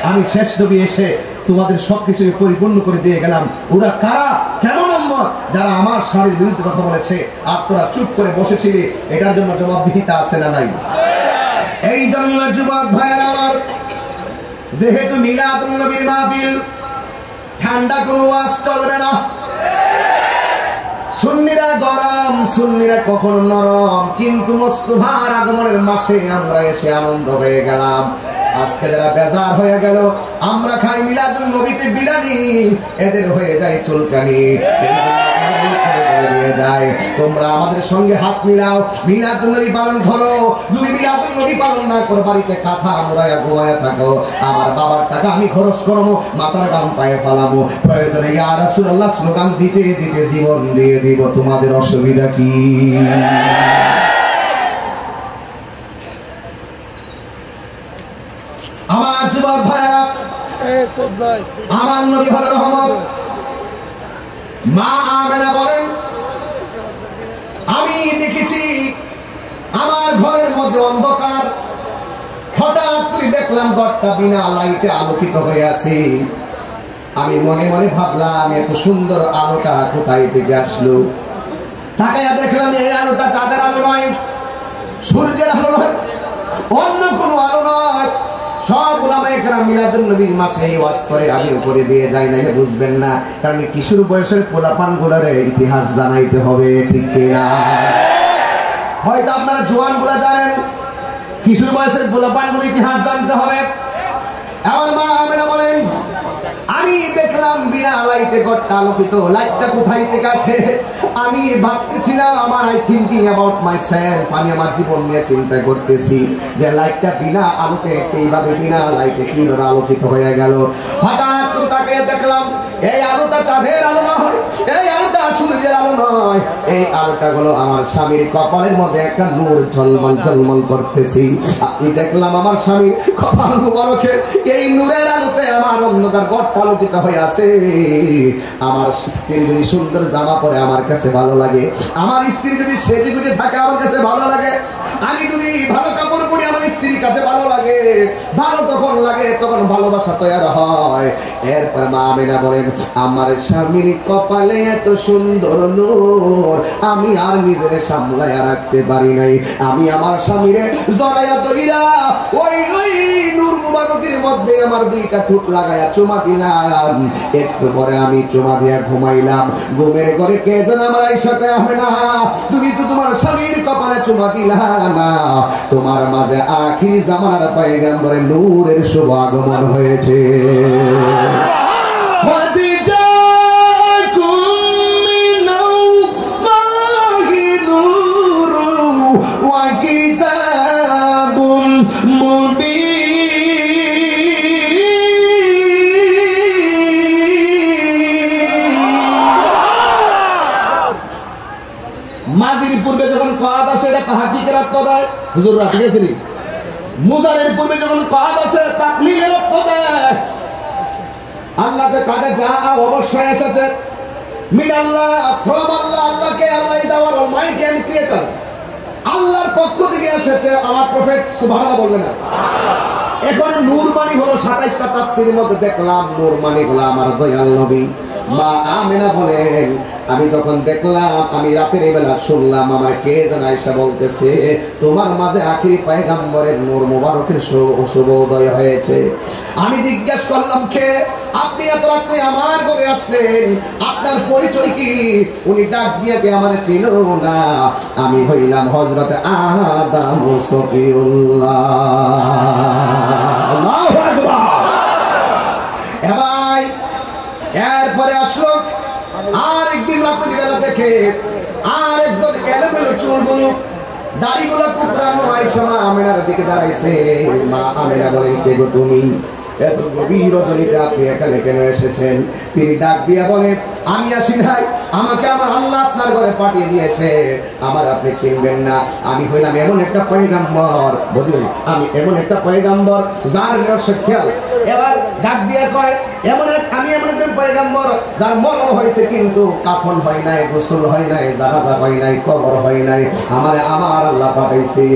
আমি শেষ নবী এসে তোমাদের সবকিছু পরিপূর্ণ করে দিয়ে গেলাম। ওরা কারা, কেমন উম্মত যারা আমার শাড়ির বিরুদ্ধে কথা বলেছে আর তোরা চুপ করে বসেছিলি? এটার জন্য জবাবদিহিতা আছে না নাই? এই জন্য যুবক ভাইয়েরা আমার, যেহেতু মিলাদুন নবীর মাহফিল, ঠান্ডা কোনো ওয়াজ চলবে না। সুন্নিরা গরম, সুন্নিরা কখনো নরম, কিন্তু মুস্তাফার আগমনের মাসে আমরা এসে আনন্দ হয়ে গেলাম। আজকে যারা বেজার হয়ে গেল, আমরা খাই মিলাদুন নবীতে বিরিয়ানি, এদের হয়ে যায় চুলকানি। তোমরা আমাদের সঙ্গে হাত মিলাও, মিলাদুন নবী পালন করো। যদি মিলাদুন নবী পালন না করো, বাড়িতে কাঁথা মোড়ায়া ঘুমায়া থাকো, আমার বাবার টাকা আমি খরচ করবো, মাথার গাম পায়ে ফালাবো, প্রয়োজনে ইয়া রাসূলুল্লাহ স্লোগান দিতে দিতে জীবন দিয়ে দিব, তোমাদের অসুবিধা কি? আমার যুবক ভাইরা, আমার নবী হলো রহমত। মা আমেনা বলেন, আমি দেখেছি আমার ঘরের মধ্যে অন্ধকার, হঠাৎ করে দেখলাম ঘরটা বিনা লাইটে আলোকিত হয়ে আছে। আমি মনে মনে ভাবলাম এত সুন্দর আলোটা কোথায় থেকে আসলো। তাকাইয়া দেখলাম এই আলোটা চাঁদের আলো নয়, সূর্যের আলো নয়, অন্য কোনো আলো নয়। সব উলামায়ে কেরাম মিলাদুন নবীর মাসে ওয়াজ করে, আমি উপরে দিয়ে যাই না, বুঝবেন না, কারণ কিশোর বয়সের পোলাপান গুলারে ইতিহাস জানাইতে হবে, ঠিক কিনা? হয়তো আপনারা জোয়ান গুলা জানেন, কিশোর বয়সের পোলাপান গুলো ইতিহাস জানতে হবে। এমন মা আমেনা বলেন, আমি দেখলাম বিনা লাইটে ঘরটা আলোকিত। লাইটটা কোথায় থেকে আসে? আমি ভাবতেছিলাম, আমার I thinking about my self, আমি আমার জীবন নিয়ে চিন্তা করতেছি যে লাইটটা বিনা আলোতে এইভাবে বিনা লাইটে কিভাবে আলোকিত হয়ে গেল। হঠাৎ করে তাকে দেখলাম এই আলোটা চাঁদের আলো নয়, এই আলোটা সূর্যের আলো নয়, এই আলোটা হলো আমার স্বামীর কপালের মধ্যে একটা নূর ঝলমল ঝলমল করতেছি। আমি দেখলাম আমার স্বামীর কপাল মুবারকে এই নূরের আলোতে আমার অন্ধকার ঘরটা আলোকিত হয়ে আছে। আমার স্ত্রী যদি সুন্দর জামা পরে আমার কাছে ভালো লাগে, আমার স্ত্রী যদি সেজে গুজে থাকে আমার কাছে ভালো লাগে, আমি যদি ভালো কাপড় পরি আমার স্ত্রীর কাছে ভালো লাগে। ভালো যখন লাগে তখন ভালোবাসা তৈরি হয়। এরপর মা আমেনা বলেন, আমার স্বামীর কপালে এত সুন্দর নূর আমি আর নিজের সামলাইয়া রাখতে পারি নাই। আমি আমার স্বামীরে জড়াইয়া দইরা ওই নূর মুবারকের মধ্যে আমার দুইটা ঠোঁট লাগাইয়া চুমা দিলাম। একটু পরে আমি চুমা দিয়া ঘুমাইলাম। ঘুমের ঘরে কে যেন আমার আয়েশা কয়, আমেনা তুমি তো তোমার স্বামীর কপালে চুমা দিলা না, তোমার মাঝে আখির জামানার পয়গম্বরের নূরের শুভ আগমন হয়েছে। মাঝির পূর্বে যখন কাদ আসে এটা তাহকিকের অর্থ দেয়, হুজুর রাখে গেছিলেন। মুজারের পূর্বে যখন কাদ আসে তাকলিলের অর্থ দেয়। আল্লাহকে কাদে যা অবশ্যই এসেছে মিন আল্লাহ, ফ্রম আল্লাহ, আল্লাহকে, Allah is our almighty and creator, আল্লাহর পক্ষ থেকে এসেছে। আমার প্রফেট সুবহানাল্লাহ বললেন না। এখন নূর মানে হলো 27টা তাফসীরের মধ্যে দেখলাম নূর মানে হলো আমার দয়াল নবী। মা আমেনা বলেন, আমি যখন দেখলাম, আমি রাতের বেলা শুনলাম আমার কে যেন আয়েশা বলতেছে, তোমার মাঝে আখিরি পয়গম্বরের নূর মুবারকের শুভ উদয় হয়েছে। আমি জিজ্ঞেস করলাম, কে আপনি? এত রাত্রে আমার ঘরে আসলেন, আপনার পরিচয় কি? উনি ডাক দিয়ে কে আমার চিনো না, আমি হইলাম হযরত আদম সফিউল্লাহ। আল্লাহু আকবার। এবার এরপরে আসলো আর একদিন রাত্রি বেলা দেখে আর একজন এলোমেলো চুলগুলো দাড়িগুলো কুকরানো আয়েশা মা আমেনার দিকে দাঁড়াইছে। মা আমেনা বলেন, কে গো তুমি? এত গভীর রজনীতে আপনি এখানে কেন এসেছেন? তিনি ডাক দিয়া বলে, আমি আসি নাই, আমাকে আমার আল্লাহ আপনার ঘরে পাঠিয়ে দিয়েছে। আমার আপনি চিনবেন না, আমি হইলাম এমন একটা পয়গম্বর, বুঝলেন, আমি এমন একটা পয়গম্বর যার রহস্য খেয়াল। এবার ডাক দিয়া কয়, আমি এমন একজন পয়গম্বর যার মরণ হয়েছে কিন্তু কাফন হয় নাই, গোসল হয় নাই, জানাজা হয় নাই, কবর হয় নাই, আমার আল্লাহ পাঠাইছে।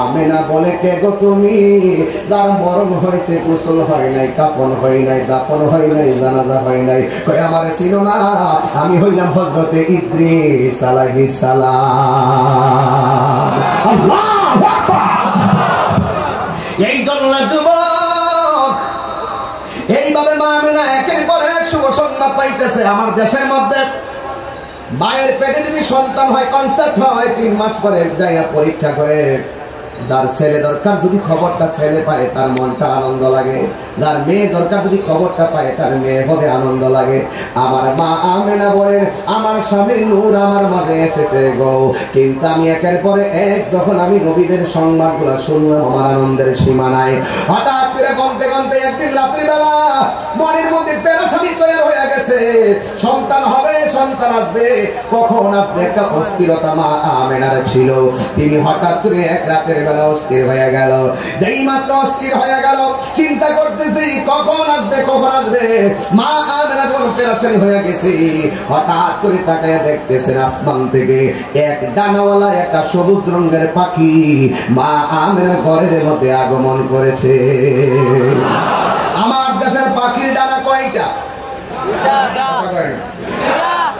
আমেনা বলে, কে গো তুমি? যার মরণ হয়েছে, গোসল হয় নাই, কাফন হয় নাই, দাফন হয় নাই, জানাজা হয় নাই। কই আমারে চিনো না? আমি হইলাম হযরতে ইদ্রিস আলাইহিস সালাম। আল্লাহু আকবার। এই জন্য যুবক এইভাবে মা আমেনা একের পর এক শুভ সংবাদ পাইতেছে। আমার দেশের মধ্যে মায়ের পেটে যদি সন্তান হয়, কনসেপ্ট হয়, 3 মাস পরে যাইয়া পরীক্ষা করে, যার ছেলে দরকার যদি খবরটা ছেলে পায় তার মনটা আনন্দ লাগে, যার মেয়ে দরকার যদি খবরটা পায় তার মেয়ে হবে আনন্দ লাগে। আমার মা আমেনা বলে, আমার স্বামীর নূর আমার মাঝে এসেছে গো, কিন্তু আমি একের পরে এক যখন আমি নবীদের সংবাদগুলো শুনলাম, আমার আনন্দের সীমা নাই। হঠাৎ করে গন্তে গন্তে একদিন রাত্রিবেলা মনের মধ্যে পেরেশানি তৈরি হয়ে গেছে। সন্তান হবে, সন্তান আসবে, কখন আসবে একটা অস্থিরতা মা আমেনার ছিল। তিনি হঠাৎ করে এক রাতের বেচারা অস্থির হয়ে গেল। যেই মাত্র অস্থির হয়ে গেল, চিন্তা করতেছি কখন আসবে কখন আসবে। মা আমেনা যখন পেরেশানি হয়ে গেছে, হঠাৎ করে তাকায় দেখতেছেন আসমান থেকে এক ডানাওয়ালা একটা সবুজ রঙের পাখি মা আমেনার ঘরের মধ্যে আগমন করেছে। আমার দেশের পাখির ডানা কয়টা?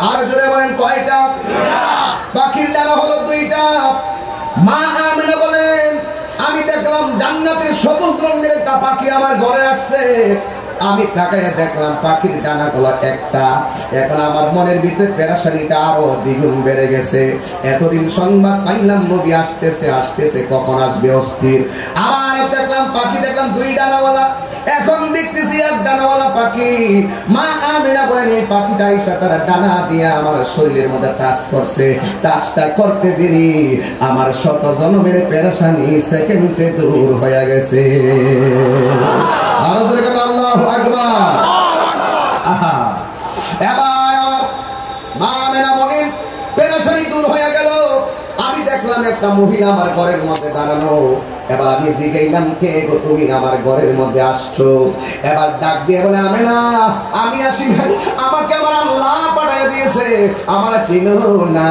আর জোরে বলেন কয়টা? পাখির ডানা হলো দুইটা। মা আমেনা বলেন আমি দেখলাম জান্নাতের সবুজ রঙের একটা পাখি আমার ঘরে আসছে। আমি তাকায় দেখলাম পাখির ডানা গুলো একটা। এখন আমার মনের ভিতরে পেরেশানিটা আরো দ্বিগুণ বেড়ে গেছে। এতদিন সংবাদ পাইলাম নবী আসতেছে আসতেছে, কখন আসবে অস্থির। আর দেখলাম পাখি, দেখলাম দুই ডানাওয়ালা। এখন দেখতেছি এক ডানাওয়ালা পাখি। মা আমেনা বলেন এই পাখিটা এসে তারা ডানা দিয়ে আমার শরীরের মধ্যে টাচ করছে। টাচটা করতে দেরি আমার শত জন্মের পেরেশানি সেকেন্ডে দূর হয়ে গেছে। আর জোরে বলেন আল্লাহু আকবার। এবার মা আমেনা বলেন পেরেশানি দূর হয়ে গেল। আমি দেখলাম একটা মহিলা আমার ঘরের মধ্যে দাঁড়ানো। এবার আমি জিজ্ঞাইলাম কে গো তুমি আমার ঘরের মধ্যে আসছো? এবার ডাক দিয়ে বলে আমেনা আমি আসি নাই, আমাকে আমার আল্লাহ পাঠিয়ে দিয়েছে, আমার চিনো না।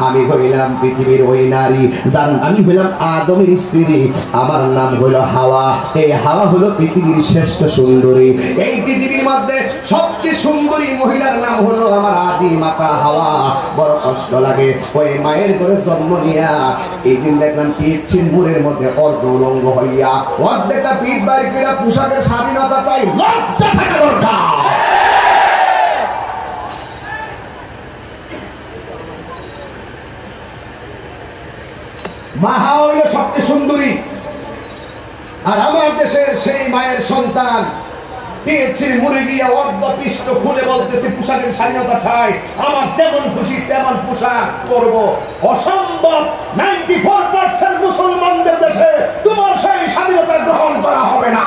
আমি হইলাম পৃথিবীর ওই নারী যার আমি হইলাম আদমের স্ত্রী, আমার নাম হলো হাওয়া। এই হাওয়া হলো পৃথিবীর শ্রেষ্ঠ সুন্দরী। এই পৃথিবীর মধ্যে সবচেয়ে সুন্দরী মহিলার নাম হলো আমার আদি মাতা হাওয়া। বড় কষ্ট লাগে ওই মায়ের ঘরে জন্ম নিয়া। এই দিন দেখলাম পিঠ চিনপুরের মধ্যে অর্ধলঙ্গ হইয়া অর্ধেকটা পিঠ বাড়ি করে পোশাকের স্বাধীনতা চাই, লজ্জা থাকা দরকার। মা হাওয়া হইল সবচেয়ে সুন্দরী। আর আমার দেশের সেই মায়ের সন্তান মুরগিয়া অর্ধ পৃষ্ঠ খুলে বলতেছে পোশাকের স্বাধীনতা চাই, আমার যেমন খুশি তেমন পোশাক করবো। অসম্ভব। 94% মুসলমানদের দেশে তোমার সেই স্বাধীনতা গ্রহণ করা হবে না।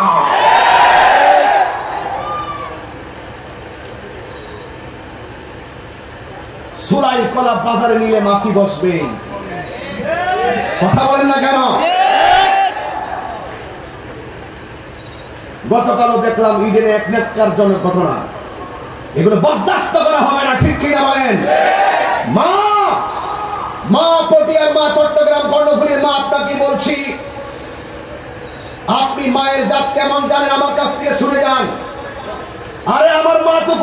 সুরাই কলা বাজারে নিলে মাছি বসবে। কথা বলেন না কেন? গতকালও দেখলাম ইডেনে এক ন্যাক্কারজনক ঘটনা। এগুলো বরদাস্ত করা হবে না, ঠিক কিনা বলেন? মা মা পটিয়ার মা, চট্টগ্রাম কর্ণফুলীর মা, আপনাকে বলছি আপনি মায়ের জাত কেমন জানেন আমার কাছ থেকে শুনে যান। আরে আমার মা তো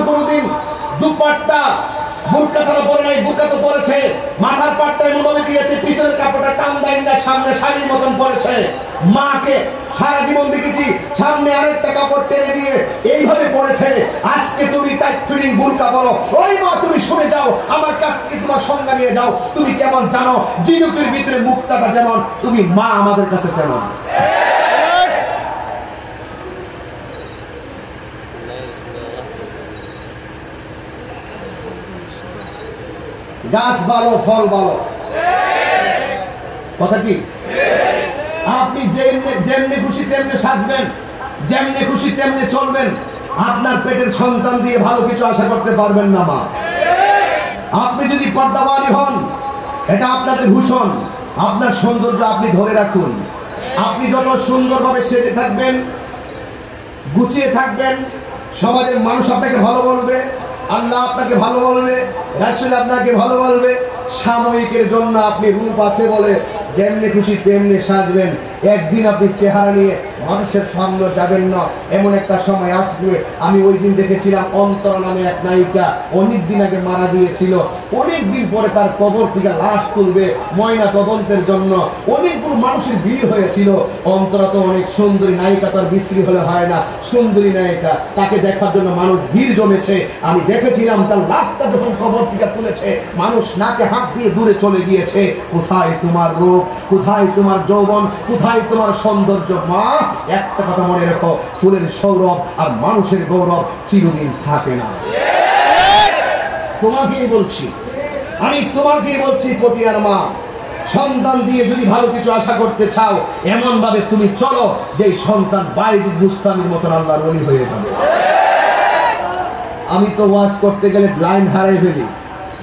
কোনোদিন দুপাট্টা বুরকা ছাড়া পরে নাই, বুরকা তো পরেছে, মাথার পাটটা এমন ভাবে দিয়েছে, পিছনের কাপড়টা টান দেয় না, সামনে শাড়ির মতন পরেছে। মাকে সারা জীবন দেখেছি সামনে আরেকটা কাপড় টেনে দিয়ে এইভাবে পড়েছে। আজকে তুমি টাইট ফিটিং বুরকা পরো। ওই মা তুমি শুনে যাও, আমার কাছ থেকে তোমার সংজ্ঞা নিয়ে যাও। তুমি কেমন জানো? জিনুকের ভিতরে মুক্তাটা যেমন, তুমি মা আমাদের কাছে কেমন? গাছ ভালো, ফল ভালো, কথা কি? আপনি যেমনি খুশি তেমনি সাজবেন, যেমনি খুশি তেমনি চলবেন। আপনার পেটের সন্তান দিয়ে ভালো কিছু আশা করতে পারবেন না মা। আপনি যদি পর্দাবাড়ি হন, এটা আপনাদের ভূষণ। আপনার সৌন্দর্য আপনি ধরে রাখুন। আপনি যত সুন্দরভাবে সেজে থাকবেন, গুছিয়ে থাকবেন, সমাজের মানুষ আপনাকে ভালো বলবে, আল্লাহ আপনাকে ভালো বলবে, রাসূল আপনাকে ভালো বলবে। সাময়িকের জন্য আপনি রূপ আছে বলে যেমনি খুশি তেমনি সাজবেন। একদিন আপনি চেহারা নিয়ে মানুষের সামনে যাবেন না, এমন একটা সময় আসবে। আমি ওই দিন দেখেছিলাম অন্তরা নামে এক নায়িকা অনেকদিন আগে মারা গিয়েছিল। অনেকদিন পরে তার কবর থেকে লাশ তুলবে ময়না তদন্তের জন্য। অনেকগুলো মানুষের ভিড় হয়েছিল। অন্তরা তো অনেক সুন্দরী নায়িকা, তার বিশ্রী হলে হয় না, সুন্দরী নায়িকা, তাকে দেখার জন্য মানুষ ভিড় জমেছে। আমি দেখেছিলাম তার লাশটা যখন কবর থেকে তুলেছে, মানুষ নাকে হাত দিয়ে দূরে চলে গিয়েছে। কোথায় তোমার রূপ, কোথায় তোমার যৌবন, কোথায় তোমার সৌন্দর্য? মা, একটা কথা মনে রেখো, ফুলের সৌরভ আর মানুষের গৌরব চিরদিন থাকে না। তোমাকেই বলছি, আমি তোমাকেই বলছি পটিয়ার মা, সন্তান দিয়ে যদি ভালো কিছু আশা করতে চাও, এমন ভাবে তুমি চলো যে সন্তান বাইজিদ বুস্তামির মতন আল্লাহর ওলি হয়ে যাবে। আমি তো ওয়াজ করতে গেলে ব্লাইন্ড হারাই ফেলি,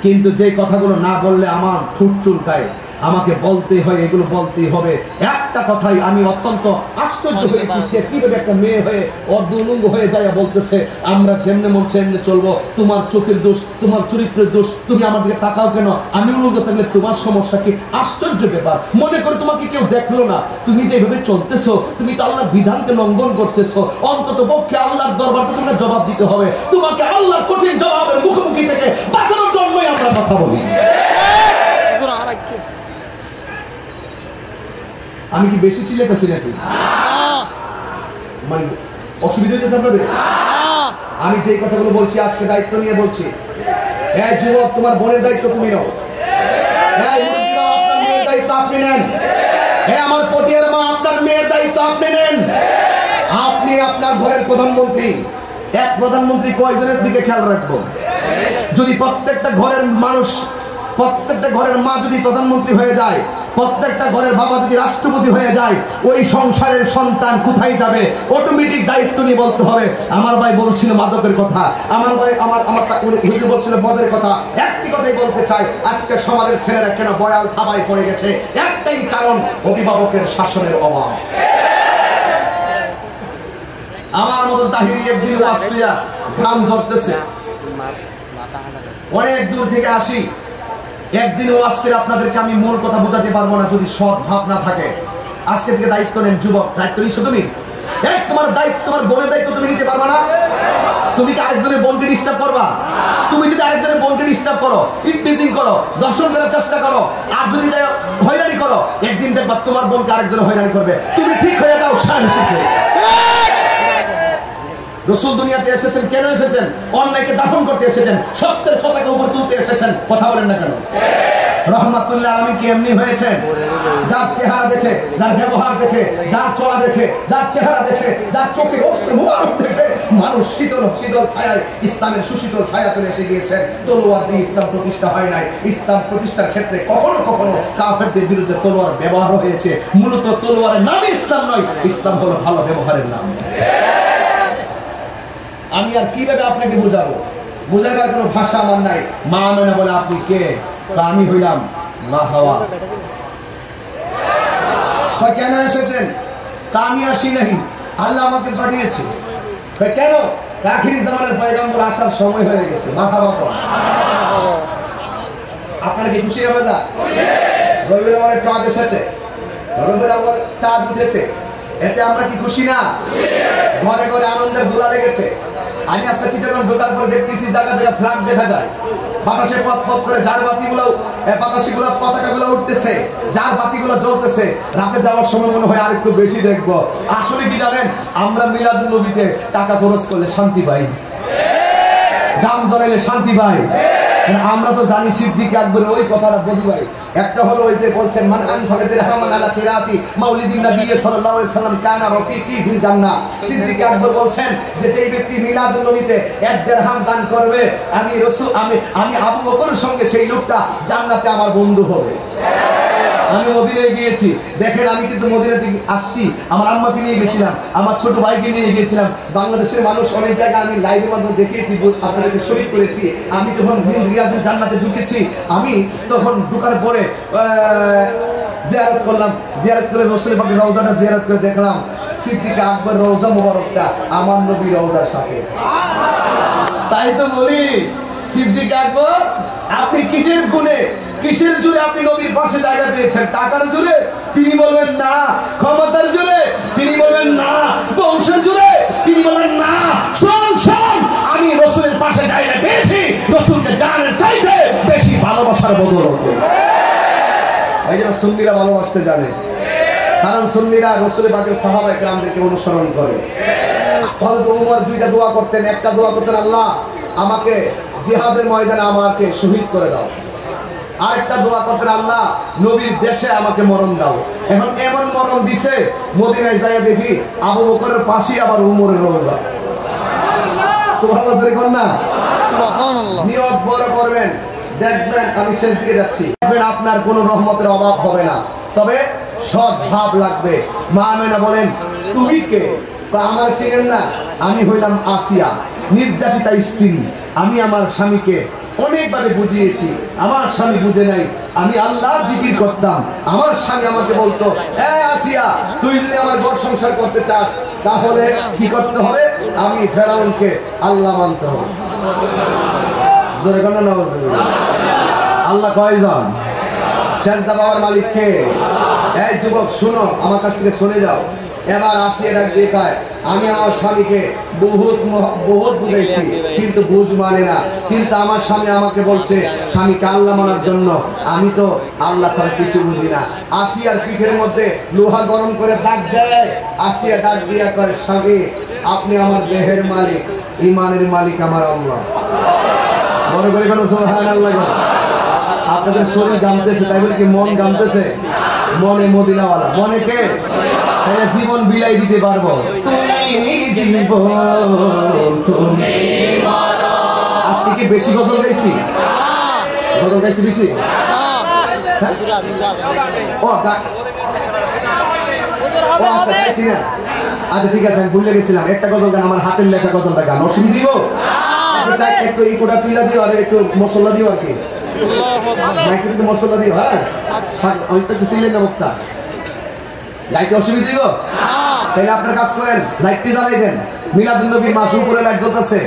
কিন্তু যে কথাগুলো না বললে আমার ঠোঁট চুলকায়, আমাকে বলতে হয়, এগুলো বলতেই হবে। একটা কথাই আমি অত্যন্ত আশ্চর্য হয়েছি, সে কিভাবে একটা মেয়ে হয়ে অর্ধউলঙ্গ হয়ে যায় বলতেছে আমরা যেমনে মন সেমনে চলবো, তোমার চোখের দোষ, তোমার চরিত্রের দোষ, তুমি আমার দিকে তাকাও কেন, আমি উলঙ্গ থাকলে তোমার সমস্যা কি? আশ্চর্য ব্যাপার। মনে করে তোমাকে কেউ দেখলো না, তুমি যেভাবে চলতেছো, তুমি তো আল্লাহর বিধানকে লঙ্ঘন করতেছো। অন্তত পক্ষে আল্লাহর দরবারে তোমাকে জবাব দিতে হবে। তোমাকে আল্লাহর কঠিন জবাবের মুখোমুখি থেকে বাঁচানোর জন্যই আমরা কথা বলি। আমি কি বেশি চিল্লাতেছি নাকি? মানে অসুবিধা হয়েছে আপনাদের? আমি যে কথাগুলো বলছি আজকে দায়িত্ব নিয়ে বলছি। এই যুবক, তোমার বোনের দায়িত্ব তুমি নাও। এই মুরব্বীরা, আপনার মেয়ের দায়িত্ব আপনি নেন। এই আমার পটিয়ার মা, আপনার মেয়ের দায়িত্ব আপনি নেন। আপনি আপনার ঘরের প্রধানমন্ত্রী। এক প্রধানমন্ত্রী কয়জনের দিকে খেয়াল রাখবো? যদি প্রত্যেকটা ঘরের মানুষ, প্রত্যেকটা ঘরের মা যদি প্রধানমন্ত্রী হয়ে যায়, প্রত্যেকটা ঘরের বাবা যদি রাষ্ট্রপতি হয়ে যায়, ওই সংসারের সন্তান কোথায় যাবে? অটোমেটিক দায়িত্ব নিয়ে বলতে হবে। আমার ভাই বলছিল মাদকের কথা, আমার ভাই আমার হুজুর বলছিল মদের কথা। একটি কথাই বলতে চাই, আজকে সমাজের ছেলেরা কেন বয়াল থাবায় পড়ে গেছে? একটাই কারণ, অভিভাবকের শাসনের অভাব। আমার মতো তাহিরি একদিন ওয়াসফিয়া ঘাম ঝরতেছে, অনেক দূর থেকে আসি, একদিন ওয়াজ করে আপনাদেরকে আমি মূল কথা বোঝাতে পারবো না যদি সৎ ভাব না থাকে। আজকে থেকে দায়িত্ব নেন যুবক, দায়িত্ব নিচ্ছ তুমি। তোমার দায়িত্ব, তোমার বোনের দায়িত্ব তুমি নিতে পারবা না? তুমি কি আরেকজনের বোনকে ডিস্টার্ব করবা? তুমি যদি আরেকজনের বোনকে ডিস্টার্ব করো, ইনফ্লুয়েন্সিং করো, দর্শন করার চেষ্টা করো, আর যদি যাই হয়রানি করো, একদিন দেখবা তোমার বোনকে আরেকজন হয়রানি করবে। তুমি ঠিক হয়ে যাও সাহসী। রাসূল দুনিয়াতে এসেছেন কেন এসেছেন? অন্যায়কে দাফন করতে এসেছেন, সত্যের পতাকা উপর তুলতে এসেছেন। কথা বলেন না কেন? রহমাতুল্লাহ আলামিন কি এমনি হয়েছেন? যার চেহারা দেখে, যার ব্যবহার দেখে, যার চলা দেখে, যার চেহারা দেখে, যার চোখে অশ্রু মুবারক দেখে মানুষ শীতল শীতল ছায়ায়, ইসলামের সুশীতল ছায়া তুলে এসে গিয়েছেন। তলোয়ার দিয়ে ইসলাম প্রতিষ্ঠা হয় নাই। ইসলাম প্রতিষ্ঠার ক্ষেত্রে কখনো কখনো কাফেরদের বিরুদ্ধে তলোয়ার ব্যবহার হয়েছে। মূলত তলোয়ারের নাম ইসলাম নয়, ইসলাম হলো ভালো ব্যবহারের নাম। আমি আর কিভাবে আপনাকে বোঝাবো? বোঝাবার কোনো ভাষা আমার নাই। মা মেনা বলে আপনি কে? আমি হইলাম মা হাওয়া। কেন এসেছেন? তা আমি আসি নাই, আল্লাহ আমাকে পাঠিয়েছে। কেন? আখিরি জামানের পয়গম্বর আসার সময় হয়ে গেছে। মাথা মাথা আপনার কি খুশি হবে? যা রবিউল আউয়ালের চাঁদ এসেছে, রবিউল আউয়াল চাঁদ উঠেছে, এতে আমরা কি খুশি না? ঘরে ঘরে আনন্দের দোলা লেগেছে। আমি আজকে চিটাগাং ঢোকার পরে দেখতেছি জায়গা জায়গা ফ্ল্যাগ দেখা যায়, বাতাসে পথ পথ করে যার বাতিগুলো, বাতাসিগুলো, পতাকাগুলো উঠতেছে, যার বাতিগুলো জ্বলতেছে। রাতে যাওয়ার সময় মনে হয় আর একটু বেশি দেখবো। আসলে কি জানেন, আমরা মিলাদুন নবীতে টাকা খরচ করলে শান্তি পাই, দাম জড়াইলে শান্তি পাই। আমরা তো জানি সিদ্দিক আকবরের ওই কথাটা বলি ভাই। একটা হলো ওই যে বলছেন মান আনফাকা দিরহামান আলা কিরাতি মাউলিদিন নবী সাল্লাল্লাহু আলাইহি সাল্লাম কানা রাফিকি ফিল জান্নাহ। সিদ্দিক আকবর বলছেন যে যেই ব্যক্তি মিলাদুন নবীতে 1 দিরহাম দান করবে, আমি রাসূল আমি আবু বকরের সঙ্গে সেই লোকটা জান্নাতে আমার বন্ধু হবে। আমি মদিনায় গিয়েছি, দেখেন আমি কিন্তু মদিনা থেকে আসছি, আমার আম্মাকে নিয়ে গেছিলাম, আমার ছোট ভাইকে নিয়ে গিয়েছিলাম। বাংলাদেশের মানুষ অনেক জায়গায় আমি লাইভের মাধ্যমে দেখিয়েছি, আপনাদেরকে শরীক করেছি। আমি যখন রিয়াজুল জান্নাতে ঢুকেছি, আমি তখন ঢোকার পরে জিয়ারত করলাম, জিয়ারত করে রাসূল পাকের রওজাটা জিয়ারত করে দেখলাম সিদ্দিক আকবর রওজা মুবারকটা আমার নবী রওজার সাথে। তাই তো বলি, সিদ্দিক আকবর আপনি কিসের গুণে, কিসের জোরে আপনি নবীর পাশে জায়গা পেয়েছেন? টাকার জোরে? তিনি বলবেন না। ক্ষমতার জোরে? তিনি বলবেন না। বংশের জোরে? তিনি বলবেন না। শোন শোন, আমি রাসূলের পাশে জায়গা পেয়েছি রাসূলকে জানের চাইতে বেশি ভালোবাসার বদৌলতে। এই যে সুন্নিরা ভালোবাসতে জানে, কারণ সুন্নিরা রাসূল পাকের সাহাবায়ে কেরামদেরকে অনুসরণ করে। হযরত ওমর 2টা দোয়া করতেন। একটা দোয়া করতেন, আল্লাহ আমাকে জিহাদের ময়দানে আমাকে শহীদ করে দাও। আরেকটা দোয়া করতেন, আল্লাহ নবীর দেশে আমাকে মরণ দাও। এখন এমন মরণ দিছে, মদিনায় যাইয়া দেখি আবু বকরের পাশে আবার উমরের রওজা। সুবহানাল্লাহ বলেন না? সুবহানাল্লাহ। নিয়ত বড় করবেন, দেখবেন আমি শেষ দিকে যাচ্ছি, দেখবেন আপনার কোনো রহমতের অভাব হবে না। তবে সৎ ভাব লাগবে। মা আমেনা বলেন, তুমি কে? আমার ছিলেন না, আমি হইলাম আসিয়া, নির্যাতিতা স্ত্রী। আমি আমার স্বামীকে অনেকভাবে বুঝিয়েছি, আমার স্বামী বুঝে নাই। আমি আল্লাহ জিকির করতাম, আমার স্বামী আমাকে বলতো, এই আসিয়া, তুই যদি আমার ঘর সংসার করতে চাস তাহলে কি করতে হবে? আমি ফেরাউনকে আল্লাহ মানতে হবে। জোরে কোন নাউজুবিল্লাহ। আল্লাহ কয়জন? সেজদা পাওয়ার মালিক কে? এই যুবক শুনো, আমার কাছ থেকে শুনে যাও। এবার আসিয়া ডাক দিয়ে কয়, আমি আমার স্বামীকে বহুত বুঝাইছি কিন্তু বুঝ মানে না, কিন্তু আমার স্বামী আমাকে বলছে স্বামীকে আল্লাহ মানার জন্য। আমি তো আল্লাহ ছাড়া কিছু বুঝি না। আসিয়ার পিঠের মধ্যে লোহা গরম করে দাগ দেয়। আসিয়া ডাক দিয়া করে, স্বামী আপনি আমার দেহের মালিক, ইমানের মালিক আমার আল্লাহ। বড় করে কেন সুবহানাল্লাহ। আপনাদের শরীর গামতেছে, তাই বলে কি মন গামতেছে? মনে মদিনাওয়ালা, মনে কে? জীবন বিলাই দিতে পারবো। আজকে কি বেশি গজল গাইছি? গজল গাইছি বেশি? আচ্ছা ঠিক আছে, আমি ভুলে গেছিলাম। একটা গজল গান, আমার হাতের লেখা গজলটা গান, অসুবিধা দিব? একটু ইকোটা পিলা দিও আর একটু মশলা দিও আর কি, একটু মশলা দিও। হ্যাঁ আমি তো একটু ছিলেন না বক্তা, লাইটে অসুবিধা দিব? তাহলে আপনার কাজ করেন, লাইটটি জ্বালাই দেন। মিলাদুন নবীর মাস উপরে লাইট জ্বলতেছে,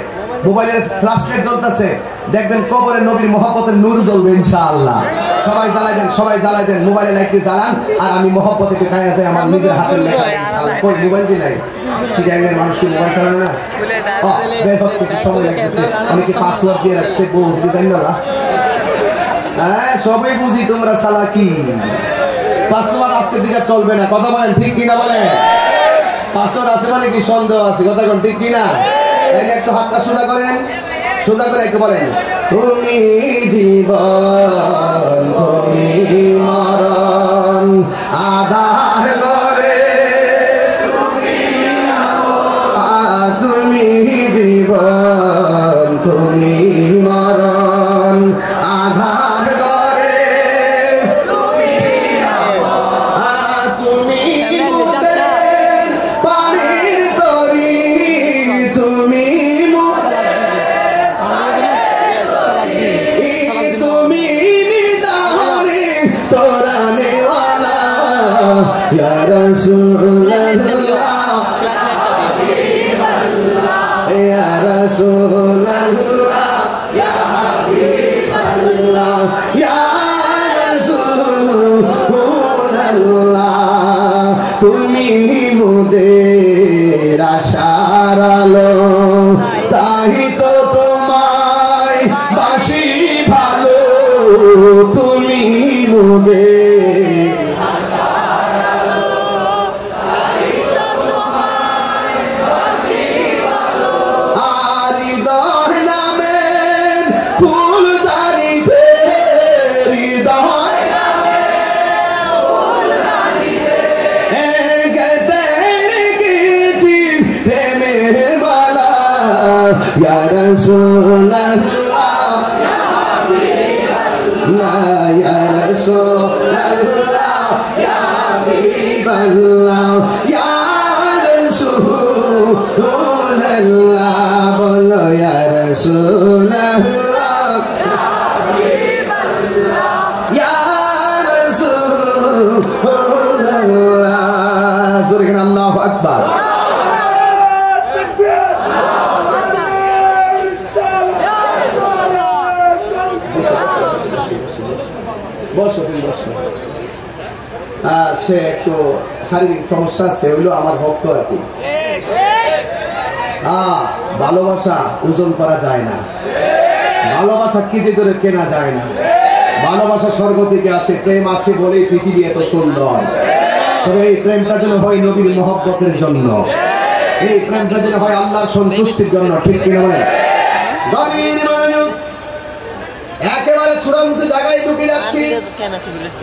মোবাইলের ফ্ল্যাশ লাইট জ্বলতেছে, দেখবেন কবরে নবীর মহব্বতের নূর জ্বলবে ইনশাআল্লাহ। সবাই জ্বালাই দেন, সবাই জ্বালাই দেন, মোবাইলে লাইটটি জ্বালান। আর আমি মহব্বতে কায়া যায় আমার নিজের হাতের লেখা ইনশাআল্লাহ। কই মোবাইল দিয়ে নাই, চিটাঙ্গের মানুষ কি মোবাইল চালানো না? বের হচ্ছে, সময় লাগতেছে, অনেকে পাসওয়ার্ড দিয়ে রাখছে, বুঝলি জানি না। হ্যাঁ সবাই বুঝি, তোমরা চালাকি। পাসওয়ার্ড আজকে দিকে চলবে না, কথা বলেন ঠিক কিনা বলেন? পাসওয়ার্ড আছে মানে কি সন্দেহ আছে, কথা বলেন ঠিক কিনা? তাইলে একটু হাতটা সোজা করেন, সোজা করে একটু বলেন, তুমি জীবন তুমি মরণ আধার করে, তুমি জীবন তুমি মরণ আধার করে, তুমি পানির তরি, তুমি তুমি নিদানে তোরা নেওয়ালা ইয়া রাসূলুল্লাহ ইয়া রাসূলুল্লাহ ইয়া হাবিবাল্লাহ ইয়া রাসূলুল্লাহ, তুমি মোদের আশার আলো, তাই তো তোমায় বাসি ভালো, তুমি মোদের আশার আলো, তাই তো তোমায় বাসি ভালো। আর হৃদয় নামে ফুলদানিতে, হৃদয় নামে ফুলদানিতে গেতে রেখেছি প্রেমের মালা, ইয়া রাসূলুল্লাহ ইয়া হাবিবাল্লাহ ইয়া রাসূলুল্লাহ ইয়া হাবিবাল্লাহ ইয়া রাসূলুল্লাহ, বলো ইয়া রাসূলুল্লাহ ইয়া হাবিবাল্লাহ ইয়া রাসূলুল্লাহ। সুবহান আল্লাহু আকবার। সে একটু শারীরিক সমস্যা আছে, হইলো আমার ভক্ত আর কি। ভালোবাসা ওজন করা যায় না, ভালোবাসা কেজি ধরে কেনা যায় না, ভালোবাসা স্বর্গ থেকে আসে, প্রেম আছে বলেই পৃথিবী এত সুন্দর। তবে এই প্রেমটা যেন হয় নবীর মহব্বতের জন্য, এই প্রেমটা যেন হয় আল্লাহর সন্তুষ্টির জন্য, ঠিক কিনা বলেন? একেবারে চূড়ান্ত জায়গায় ঢুকে যাচ্ছি,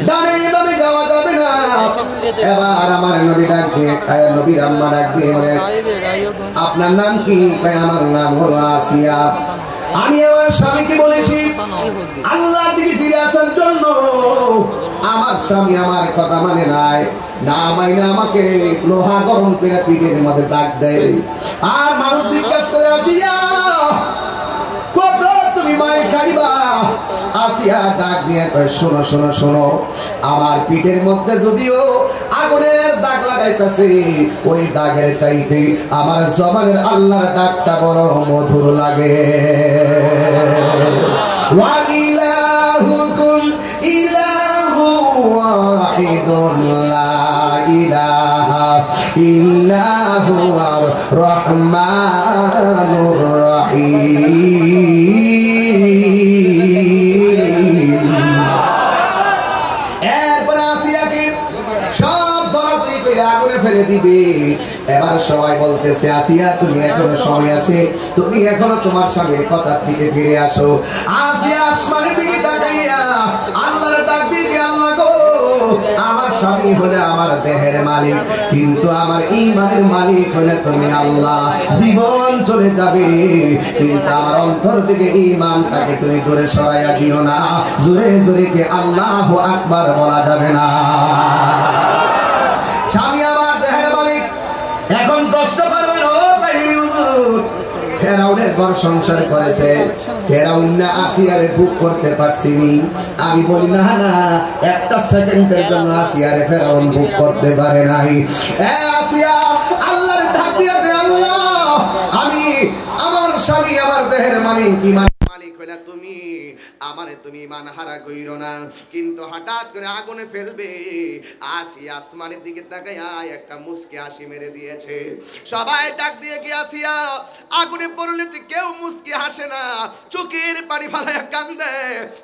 ডানে বামে যাওয়া যাবে না। এবার আমার নবী ডাক দিয়ে, নবীর আম্মা ডাক দিয়ে বলে, আপনার নাম কি? আমার নাম হলো আসিয়া। আমি আমার স্বামীকে বলেছি আল্লাহর দিকে ফিরে আসার জন্য, আমার স্বামী আমার কথা মানে নাই, না মাইনে আমাকে লোহা গরম করে পিঠের মধ্যে দাগ দেয়। আর মানুষ জিজ্ঞাসা করে, আসিয়া কত তুমি মায়ের খাইবা? আসিয়া ডাক দিয়ে কয় শোনো শোনো শোনো, আমার পিঠের মধ্যে যদিও আগুনের দাগ লাগাইতেছে, ওই দাগের চাইতে আমার জবানের আল্লাহর ডাকটা বড় মধুর লাগে। ওয়া ইলাহুকুম ইলাহু ওয়াহিদুন লা ইলাহা ইল্লা হুয়ার রহমানুর রহিম। এরপর আসিয়াকে সব ধরাধরি করে আগুনে ফেলে দিবে। এবার সবাই বলতেছে আসিয়া তুমি এখনো সময় আছে, তুমি এখনো তোমার স্বামীর কথার দিকে ফিরে আসো। আসিয়া আসমানের দিকে তাকাইয়া আল্লাহর ডাক দিয়ে, আল্লাহ গো, আমার স্বামী হলে আমার দেহের মালিক, কিন্তু আমার ঈমানের মালিক হলে তুমি আল্লাহ। জীবন চলে যাবে কিন্তু আমার অন্তর থেকে ঈমানটাকে তুমি দূরে সরাইয়া দিও না। জোরে জোরে কে আল্লাহু আকবার বলা যাবে না? স্বামী আমার দেহের মালিক। এখন প্রশ্ন করবেন, ও তাই হুজুর, ফেরাউনের ঘর সংসার করেছে, ফেরাউন না আসিয়ারে বুক করতে পারছিনি? আমি বলি না না, একটা সেকেন্ডের জন্য আসিয়ারে ফেরাউন বুক করতে পারে নাই। আসিয়া আল্লাহর ডাক দিয়ে, আল্লাহ আমি আমার স্বামী আমার দেহের মালিক, ঈমান মালিক হইলা তুমি, আমারে তুমি ঈমান হারা কইরো না। কিন্তু হঠাৎ করে আগুনে ফেলবে। আসিয়া আসমানের দিকে তাকায়া একটা মুস্কি হাসি মেরে দিয়েছে। সবাই ডাক দিয়ে কি আসিয়া, আগুনে পড়লে তো কেউ মুস্কি হাসে না, চোখের পানি ফেলায়া কান্দে,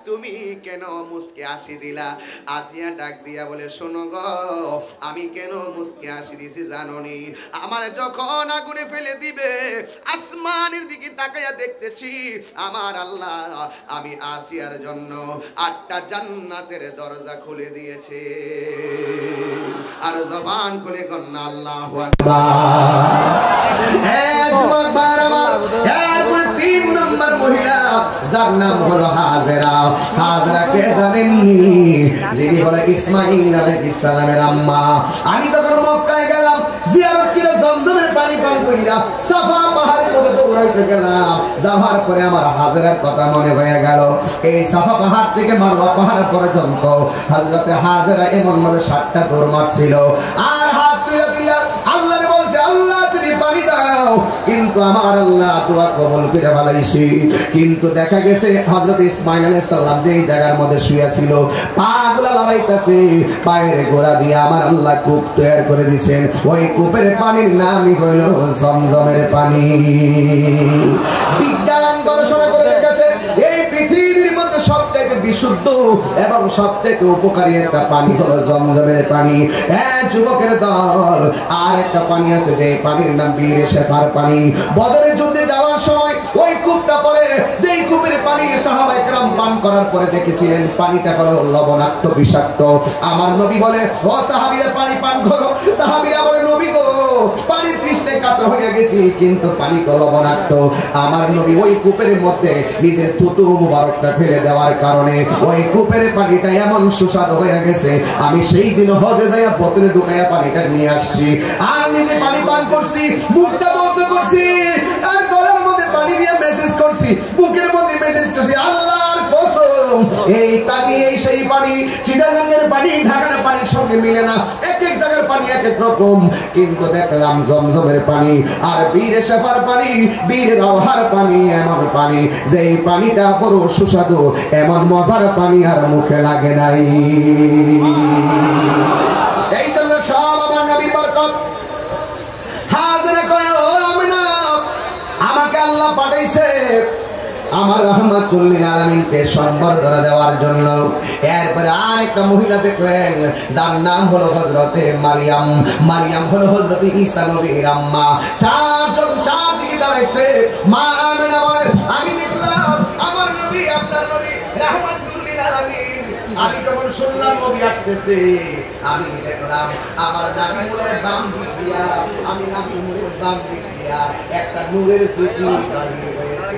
তুমি কেন মুস্কি হাসি দিলা? আসিয়া ডাক দিয়া বলে, শোনো গো, আমি কেন মুস্কি হাসি দিছি জানোনি? আমার যখন আগুনে ফেলে দিবে, আসমানের দিকে তাকায়া দেখতেছি আমার আল্লাহ আমি আসিয়ার জন্য 8টা জান্নাতের দরজা খুলে দিয়েছে। আর জবান খুলে কন্না আল্লাহু আকবার। এরপর 3 নম্বর মহিলা, যার নাম হলো হাজেরা। হাজেরা কে জানেননি? যিনি হলো ইসমাঈল আলাইহিস সালামের আম্মা। আমি তখন মক্কায় গেলাম, জিয়ারত করে জমজমের পানি পান কইরা সাফা পাহাড়ে পর্যন্ত উড়াইতে গেলাম। যাওয়ার পরে আমার হাজেরার কথা মনে হয়ে গেল। এই সাফা পাহাড় থেকে মারওয়া পাহাড় পর্যন্ত হযরতে হাজেরা এমন মানে 7টা দৌড় মারছিল। আর হাত তুলে দিলা আল্লাহরে বলছে, আল্লাহ তুমি পানি দাও। কিন্তু আমার আল্লাহ দোয়া কবুল করে ফেলাইছে। কিন্তু দেখা গেছে হযরত ইসমাঈল আলাইহিস সালাম যেই জায়গার মধ্যে শুয়ে ছিল, পাগুলা লড়াইতেছে, পায়ের গোড়া দিয়ে আমার আল্লাহ কূপ তৈরি করে দিয়েছেন। ওই কূপের পানির নামই হলো জমজমের পানি। বিজ্ঞান গবেষণা করে দেখেছে এই পৃথিবীর মধ্যে সবচেয়ে বিশুদ্ধ এবং সবচেয়ে উপকারী একটা পানি হলো জমজমের পানি। হ্যাঁ যুবকের দল, আর একটা পানি আছে যে পানির নাম বীর শেফার পানি। বদরের যুদ্ধে যাওয়ার সময় ওই কূপটা পরে, যেই কূপের পানি সাহাবায়ে কেরাম পান করার পরে দেখেছিলেন পানিটা হলো লবণাক্ত, বিষাক্ত। আমার নবী বলে, ও সাহাবীরা পানি পান করো। সাহাবীরা বলে, নবী গো, পানির তৃষ্ণায় কাতর হয়ে গেছি, কিন্তু পানি তো লবণাক্ত। আমার নবী ওই কূপের মধ্যে নিজের থুতু মুবারকটা ফেলে দেওয়ার কারণে ওই কূপের পানিটা এমন সুস্বাদু হয়ে গেছে, আমি সেই দিন হজে যাইয়া বোতলে ঢুকাইয়া পানিটা নিয়ে আসছি, আর নিজে পানি পান করছি, মুখটা বন্ধ করছি, আর গলার মধ্যে পানি দিয়ে মেসেজ করছি, বুকের মধ্যে মেসেজ করছি, আল্লাহর কসম এই পানি, এই সেই পানি, চিটাগাঙ্গের পানি ঢাকার পানির সঙ্গে মিলে না। এক এক জায়গার পানি এক এক রকম, কিন্তু দেখলাম জমজমের পানি আর বীর শেফার পানি, বীর রওহার পানি এমন পানি, যে এই পানিটা বড় সুস্বাদু, এমন মজার পানি আর মুখে লাগে নাই। এই জন্য সব আমার নবীর বরকত। হাজেরা কয়, ও আমিনা, আমাকে আল্লাহ পাঠাইছে আমার রাহমাতুল লিল আলামিনকে সম্বর্ধনা দেওয়ার জন্য। এরপরে আরেকটা মহিলা দেখলেন, যার নাম হলো হযরতে মারিয়াম। মারিয়াম হলো হযরতে ঈসা নবীর আম্মা। চারদিকে দাঁড়াইছে। মা আমিনা বলে, আমি দেখলাম আমার নবী, আপনার নবী রাহমাতুল লিল আলামিন। আমি যখন শুনলাম নবী আসতেছে, আমি দেখলাম আমার নাবি মুলের বাম দিক দিয়া, আমি নাবি মুলের বাম দিক দিয়া একটা নূরের জ্যোতি দাঁড়িয়ে হয়েছে।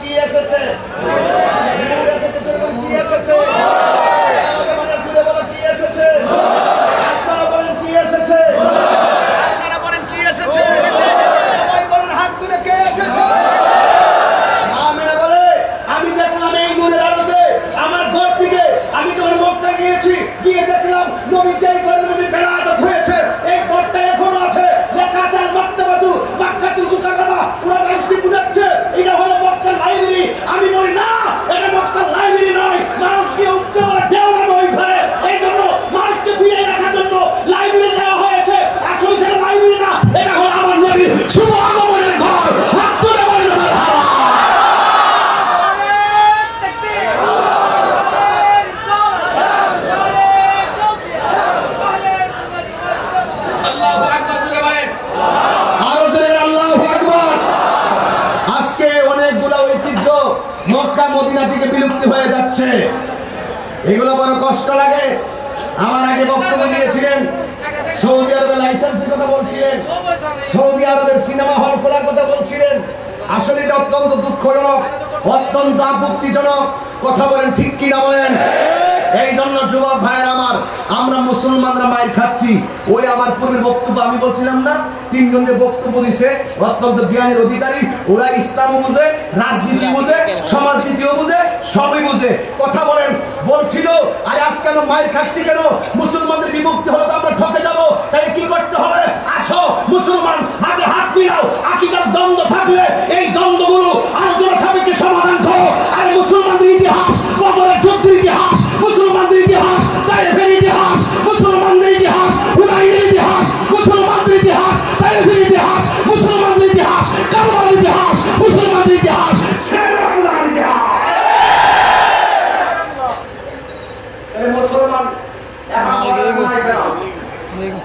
কি এসেছে? নূর এসেছে, কি এসেছে? আমাদের মানে জুড়ে বলো কি এসেছে? আপনারা বলেন কি এসেছে? আপনারা বলেন কি এসেছে? সবাই বলেন হাত তুলে কে এসেছে? এগুলো বড় কষ্ট লাগে। আমার আগে বক্তব্য দিয়েছিলেন, সৌদি আরবের লাইসেন্সের কথা বলছিলেন, সৌদি আরবের সিনেমা হল খোলার কথা বলছিলেন। আসলে এটা অত্যন্ত দুঃখজনক, অত্যন্ত আপত্তিজনক। কথা বলেন ঠিক কি না বলেন? এই জন্য যুবক ভাইয়ের আমার, আমরা মুসলমানরা মাইর খাচ্ছি। ওই আমার পূর্বের বক্তব্য আমি বলছিলাম না, তিনজনকে বক্তব্য দিছে অত্যন্ত জ্ঞানের অধিকারী। ওরা ইসলাম বুঝে, রাজনীতি বুঝে, সমাজনীতিও বুঝে, সবই বুঝে। কথা বলেন, বলছিল আর আজ কেন মাইর খাচ্ছি কেন? মুসলমানদের বিভক্তি হলে তো আমরা ঠকে যাবো, তাই কি করতে হবে? আসো মুসলমান, হাতে হাত মিলাও। আকীদার দ্বন্দ্ব থাকলে এই দ্বন্দ্বগুলো আলোচনা সাপেক্ষে সমাধান করো। আর মুসলমানদের ইতিহাস, বদরের যুদ্ধের ইতিহাস, মুসলমানদের ইতিহাস, তাইফের ইতিহাস, মুসলমানদের ইতিহাস, হুনাইনের ইতিহাস, মুসলমানদের ইতিহাস, তাইফের ইতিহাস, মুসলমানদের ইতিহাস, কারবালার ইতিহাস, মুসলমানদের ইতিহাস, শেরবাংলার ইতিহাস।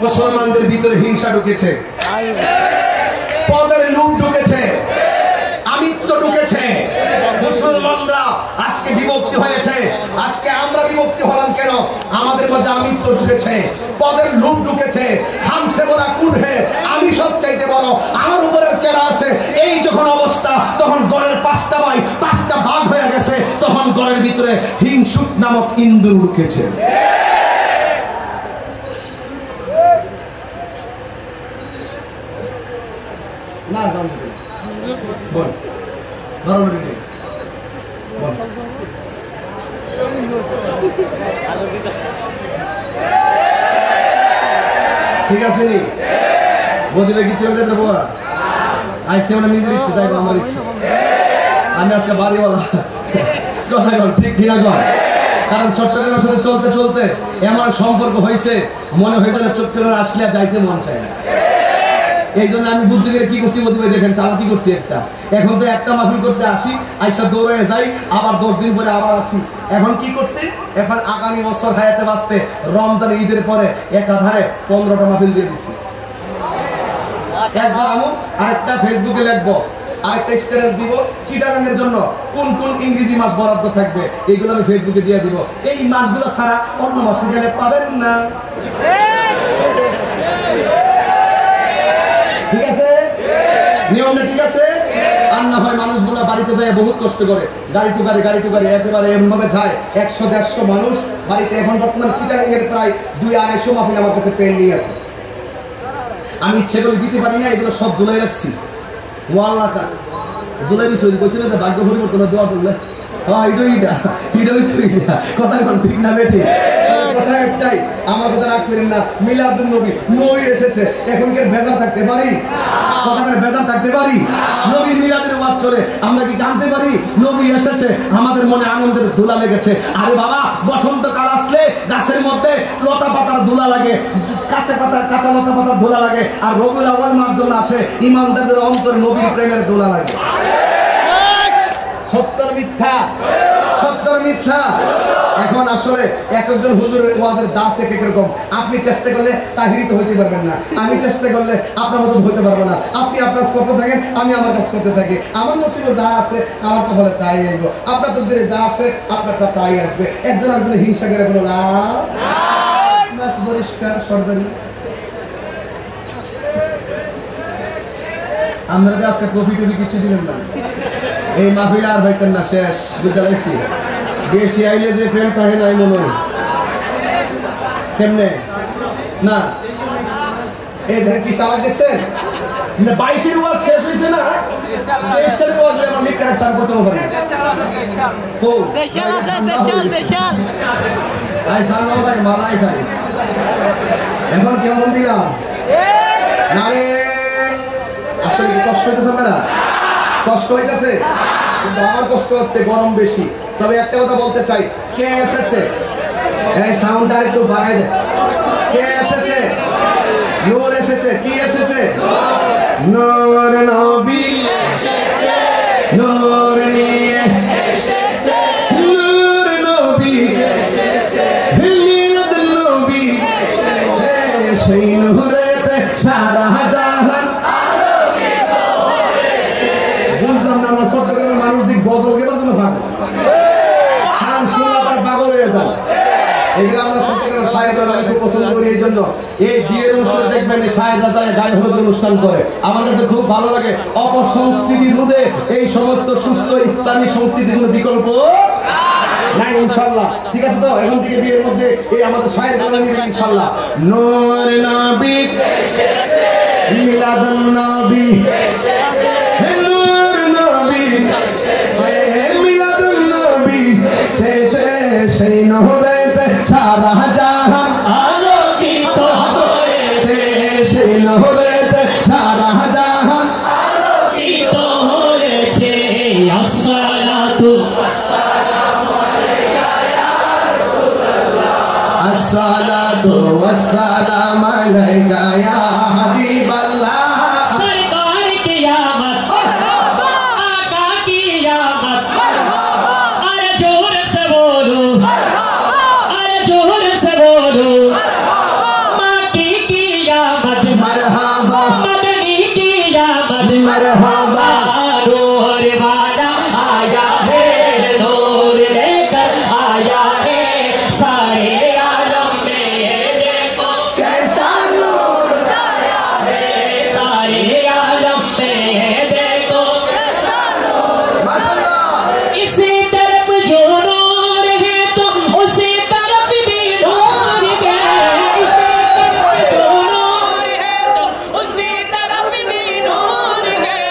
মুসলমানদের ভিতরে হিংসা ঢুকেছে, পদের লুট ঢুকেছে, আমিত্ব ঢুকেছে। মুসলমানরা আজকে বিভক্তি হয়েছে। আজকে আমরা বিভক্তি হলাম কেন? আমাদের মধ্যে আমিত্ব ঢুকেছে, পদের লুট ঢুকেছে। হামসে বড়া কুন হে, আমি সব চাইতে বড়, আমার উপরে কেরা আছে। এই যখন অবস্থা, তখন গড়ের 5টা ভাই 5টা ভাগ হয়ে গেছে। তখন গড়ের ভিতরে হিংসুক নামক ইন্দুর ঢুকেছে। না বল বল ঠিক আছে নি বদিবে কি চলে যেতে বাবা আইসে মানে নিজের ইচ্ছে তাই আমার ইচ্ছে। আমি আজকে বাড়িওয়ালা কথা বল ঠিক কিনা কর। কারণ চট্টগ্রামের সাথে চলতে চলতে এমন সম্পর্ক হয়েছে, মনে হয়েছে চট্টগ্রামে আসলে আর যাইতে মন চায় না। এই জন্য আমি বুঝতে পেরে কি করছি বলতে দেখেন, চালাকি করছি একটা। এখন তো একটা মাহফিল করতে আসি, আইসা দৌড়ে যাই, আবার 10 দিন পরে আবার আসি। এখন কি করছি? এখন আগামী বছর হায়াতে বাঁচতে রমজান ঈদের পরে একাধারে 15টা মাহফিল দিয়ে দিচ্ছি। একবার আমি আরেকটা ফেসবুকে লিখবো, আরেকটা স্ট্যাটাস দিব, চিটাগাংয়ের জন্য কোন কোন ইংরেজি মাস বরাদ্দ থাকবে এইগুলো আমি ফেসবুকে দিয়ে দিব। এই মাসগুলো ছাড়া অন্য মাসে গেলে পাবেন না। ঠিক আছে? নিয়মটা ঠিক আছে? আর না হয় মানুষগুলো বাড়িতে যায় বহুত কষ্ট করে, গাড়ি টু গাড়ি একেবারে এমনভাবে যায় 100-150 মানুষ বাড়িতে। এখন বর্তমানে চিটাগাংয়ের প্রায় 200-250 মাহফিল আমার কাছে পেন্ডিং আছে। আমি ইচ্ছে করে দিতে পারি না, এগুলো সব জুলাই রাখছি। ওয়াল্লাহ জুলাই বিষয় বলছিল যে ভাগ্য পরিবর্তন দোয়া করলে কথা ঠিক না বেঠিক? কথা একটাই, আমার কথা রাগ করেন না। মিলাদুন নবী, নবী এসেছে, এখনকার ভেজাল থাকতে পারি? কথা করে ভেজাল থাকতে পারি? নবীর মিলাদের ওয়াজ চলে, আমরা কি জানতে পারি নবী এসেছে? আমাদের মনে আনন্দের দোলা লেগেছে। আরে বাবা, বসন্তকাল আসলে গাছের মধ্যে লতা পাতার দোলা লাগে, কাঁচা লতা পাতার দোলা লাগে। আর রবিউল আউয়াল মাস যখন আসে, ইমানদারদের অন্তরে নবীর প্রেমের দোলা লাগে। সত্যর মিথ্যা, সত্যর মিথ্যা। এখন আসলে একজন হুজুরের ওয়াজের দাস এক এক রকম। আপনি চেষ্টা করলে তাহিরিত হইতে পারবেন না, আমি চেষ্টা করলে আপনার মতন হইতে পারবো না। আপনি আপনার কাজ করতে থাকেন, আমি আমার কাজ করতে থাকি। আমার নসিবে যা আছে আমার কপালে তাই আসবো, আপনার তকদিরে যা আছে আপনারটা তাই আসবে। একজন একজনের হিংসা করে কোনো লাভ নাই। পরিষ্কার সরকারি। আমরা যে আজকে কফি টফি কিছু দিলেন না, এই মাহফিল আর হইতেন না, শেষ বুঝাইছি। বেশি আইলে যে প্রেম থাকে নাই মনে হয় কেমনে না। এই ধরে কি চালাক দিচ্ছেন? 22-এর ওয়াজ শেষ হয়েছে না, 23-এর ওয়াজ আমার লিখ করে সার করতে পারে। এখন কেমন দিলাম? নারে আসলে কি কষ্ট হইতেছে? আপনারা কষ্ট হইতেছে? কিন্তু আমার কষ্ট হচ্ছে, গরম বেশি। তবে একটা কথা বলতে চাই, কে এসেছে? এই সাউন্ডটা একটু বাড়াই দেয়। কে এসেছে? নূর এসেছে। কি এসেছে? নূর নবী এসেছে, নূর নিয়ে এসেছে, নূর নবী এসেছে, মিলাদ নবী এসেছে, সেই নূরেতে সারা জাহান আলোকিত হয়েছে। বুঝলাম না, আমরা চট্টগ্রামের মানুষ দিক গজল গেবার জন্য পাগল, গান শোনাবার পাগল হয়ে যায়। এগুলো আমরা শুনতে গেলে সাহেবরা আমি খুব পছন্দ করি। এই জন্য এই বিয়ের অনুষ্ঠানে দেখবেন এই সাহেবরা যায় গায়ে হলুদ অনুষ্ঠান করে, আমার কাছে খুব ভালো লাগে। অপসংস্কৃতির মধ্যে এই সমস্ত সুস্থ ইসলামী সংস্কৃতির কোনো বিকল্প নাই ইনশাআল্লাহ। ঠিক আছে তো, এখন থেকে বিয়ের মধ্যে এই আমাদের সাহেব গান নিবেন ইনশাআল্লাহ। নূর নবী মিলাদুন নবী নূর নবী মিলাদুন নবী সেই নহরেতে সারা জাহান আলোকিত হয়েছে, সেই নহরেতে সারা জাহান আলোকিত হয়েছে। আসসালাতু আসসালাতু ওয়াসসালামু আলাইকা ইয়া হাবিবাল্লাহ। सरकार कियामत आका कियामत, अरे जोर से बोलो, अरे जोर से बोलो। माँ की कियामत, मरहबा मदनी कियामत, मरहबा। नूर वाला आया है, नूर लेकर आया है। सारे आलम में देखो कैसा नूर आया है, सारे आलम में देखो माशाअल्लाह। इसी तरफ जो नूर है तो उसी तरफ भी नूर है। इसी तरफ जो नूर है तो उसी तरफ भी नूर है।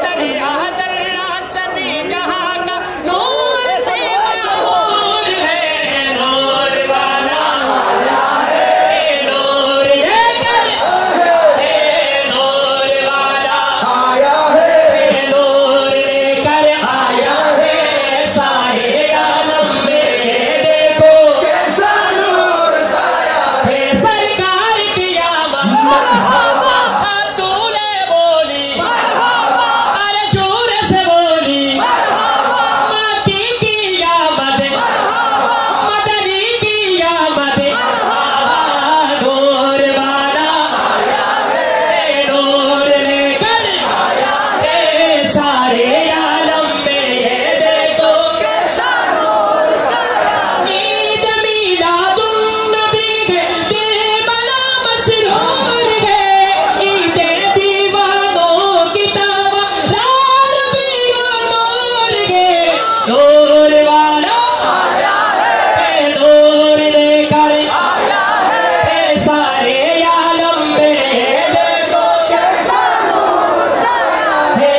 सभी जर्रा सभी जहां का नूर से मामूर है। नूर वाला आया है, नूर लेकर, नूर वाला आया है, नूर लेकर आया है। सारे आलम में देखो कैसा नूर छाया है। है। सरकार कियामत मरहबा, खातूने बोली मरहबा, अरे जोर से बोली मरहबा। माँ की कियामत मरहबा, मदनी कियामत मरहबा। नूर वाला आया है, नूर लेकर आया है। सारे आलम में देखो कैसा नूर छाया है। ईद मिलादुन नबी है, दिल बना मसरूर है। ईद दीवानों की ताबदार भी नूर है। नूर वाला आया है, नूर लेकर आया है। सारे आलम में देखो कैसा नूर छाया है।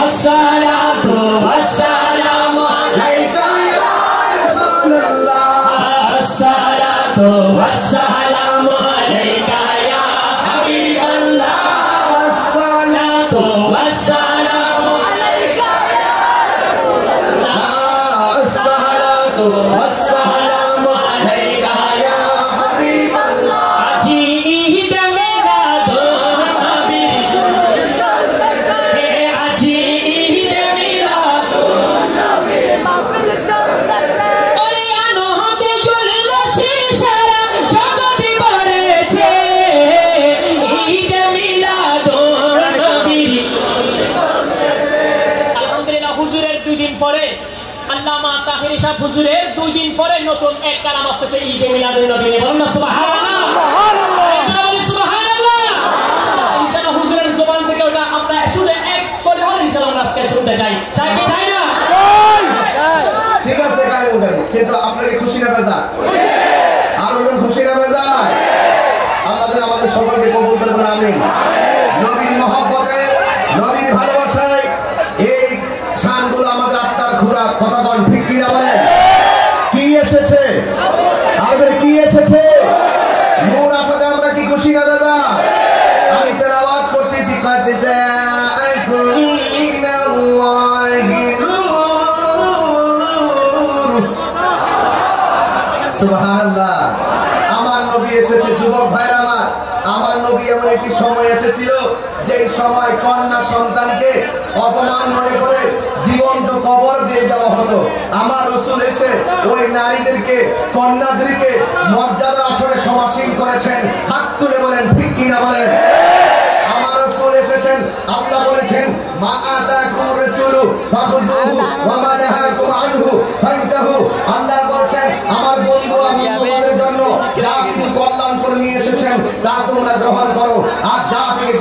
अस्सलातु वस्सलामु अलैका या रसूलल्लाह। अस्सलातु वस्सलामु अलैका या हबीबल्लाह। अस्सलातु वस्सलामु अलैका या रसूलल्लाह। अस्सलातु वस्सलामु अलैका या हबीबल्लाह। जी ईद मिलादुन नबी है, जी ईद मिलादुन नबी। ওরে আনন্দে জলসে সারা জগৎ ভরেছে। ঈদ মিলাদুন নবী। আলহামদুলিল্লাহ, হুজুরের 2 দিন পরে আল্লামা তাহির শাহ হুজুরের 2 দিন পরে নতুন এক কালাম আসতেছে ঈদ মিলাদুন নবী। বলুন না সুবহানাল্লাহ, সুবহানাল্লাহ। ইনশাআল্লাহ হুজুরের জবান থেকে ওটা আমরা শুনে এক করে হলে ইনশাআল্লাহ আমরা আজকে শুনতে চাই। চাই কি চাই না? ঠিক আছে গায়ে উঠেন, কিন্তু আপনাকে খুশি না বেজা? আরো জন খুশি না বেজা? আল্লাহ যেন আমাদের সকলকে কবুল করবেন, আমিন। নবীর মহব্বতে, নবীর ভালোবাসায় এই শানগুলো আমাদের আত্মার খোরাক। কথা বল, ঠিক কি না বলেন? কি এসেছে? আর কি এসেছে? নূর আসাতে আমরা কি খুশি না বেজা? আমি তেলাওয়াত করতেছি, কদ জাআকুম মিনাল্লাহি নূর। সুবহানাল্লাহ। আমার নবী এসেছে। যুবক ভাইরা আমার নবী এমন একটি সময় এসেছিল যে সময় কন্যা সন্তানকে অপমান মনে করে জীবন্ত কবর দিয়ে দেওয়া হতো। আমার রাসূল এসে ওই নারীদেরকে, কন্যাদেরকে মর্যাদার আসরে সমাসীন করেছেন। হাত তুলে বলেন, ঠিক কি না বলেন? আমার রাসূল এসেছেন, আল্লাহ বলেছেন মা আতাকুম রাসূলু ফাখুযুহু ওয়া মা নাহাকুম আনহু ফান্তাহু। আল্লাহ বলেছেন আমার বন্ধু আমি তোমাদের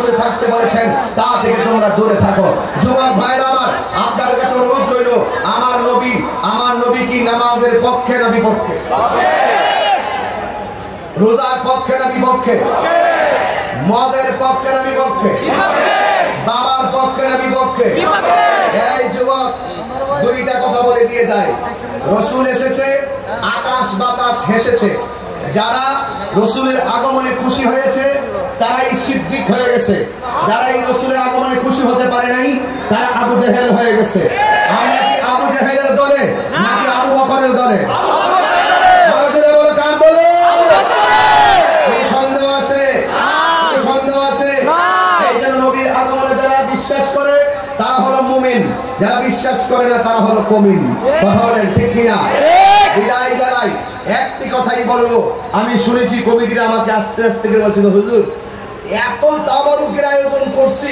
দূরে থাকতে বলেছেন তা থেকে তোমরা দূরে থাকো। যুবক ভাইরা আমার, আপনার কাছে অনুরোধ রইল, আমার নবী কি নামাজের পক্ষে না বিপক্ষে? রোজার পক্ষে না বিপক্ষে? মদের পক্ষে না বিপক্ষে? বাবার পক্ষে না বিপক্ষে? এই যুবক দুইটা কথা বলে দিয়ে যায়। রসুল এসেছে, আকাশ বাতাস হেসেছে। যারা রসুলের আগমনে খুশি হয়েছে তারাই সিদ্দিক হয়ে গেছে, যারা এই রসুলের আগমনে খুশি হতে পারে নাই তারা আবু জেহেল হয়ে গেছে। আমরা কি আবু জেহেলের দলে নাকি আবু বকরের দলে? কার দলে? সন্দেহ আছে, সন্দেহ আছে। এই জন্য নবীর আগমনে যারা বিশ্বাস করে তারা হলো মুমিন, যারা বিশ্বাস করে না তারা হলো কমিন। কথা বলেন ঠিক কিনা? বিদায় জানাই, একটি কথাই বলবো। আমি শুনেছি কমিটিরা আমাকে আস্তে আস্তে করে বলছিল, হুজুর এত তাবারুকের আয়োজন করছি,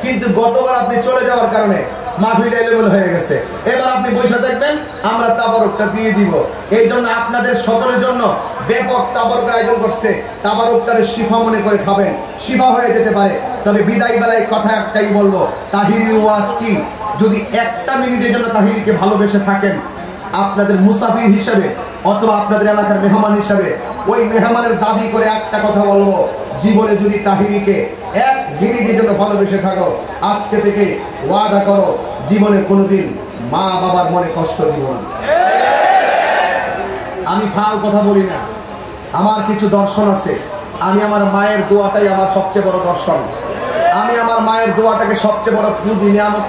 কিন্তু গতবার আপনি চলে যাওয়ার কারণে মাহফিল এলোমেলো হয়ে গেছে। এবার আপনি পয়সা দেখবেন, আমরা তাবারুকটা দিয়ে দিব। এই জন্য আপনাদের সকলের জন্য ব্যাপক তাবারুকের আয়োজন করছে। তাবারুকটারে শিফা মনে করে খাবেন, শিফা হয়ে যেতে পারে। তবে বিদায় বেলায় কথা একটাই বলবো, তাহিরি ওয়াজ কি, যদি একটা মিনিটের জন্য তাহিরিকে ভালোবেসে থাকেন, আপনাদের মুসাফির হিসেবে অথবা আপনাদের এলাকার মেহমান হিসেবে ওই মেহমানের দাবি করে একটা কথা বলবো, জীবনে যদি তাহিরিকে এক মিনিটের জন্য ভালোবেসে থাকো, আজকে থেকে ওয়াদা করো জীবনে কোনোদিন মা বাবার মনে কষ্ট দিব না। আমি ফাল কথা বলি না, আমার কিছু দর্শন আছে। আমি আমার মায়ের দোয়াটাই আমার সবচেয়ে বড় দর্শন। আমি আমার মায়ের দোয়াটাকে সবচেয়ে বড় পুঁজি নিয়ামত,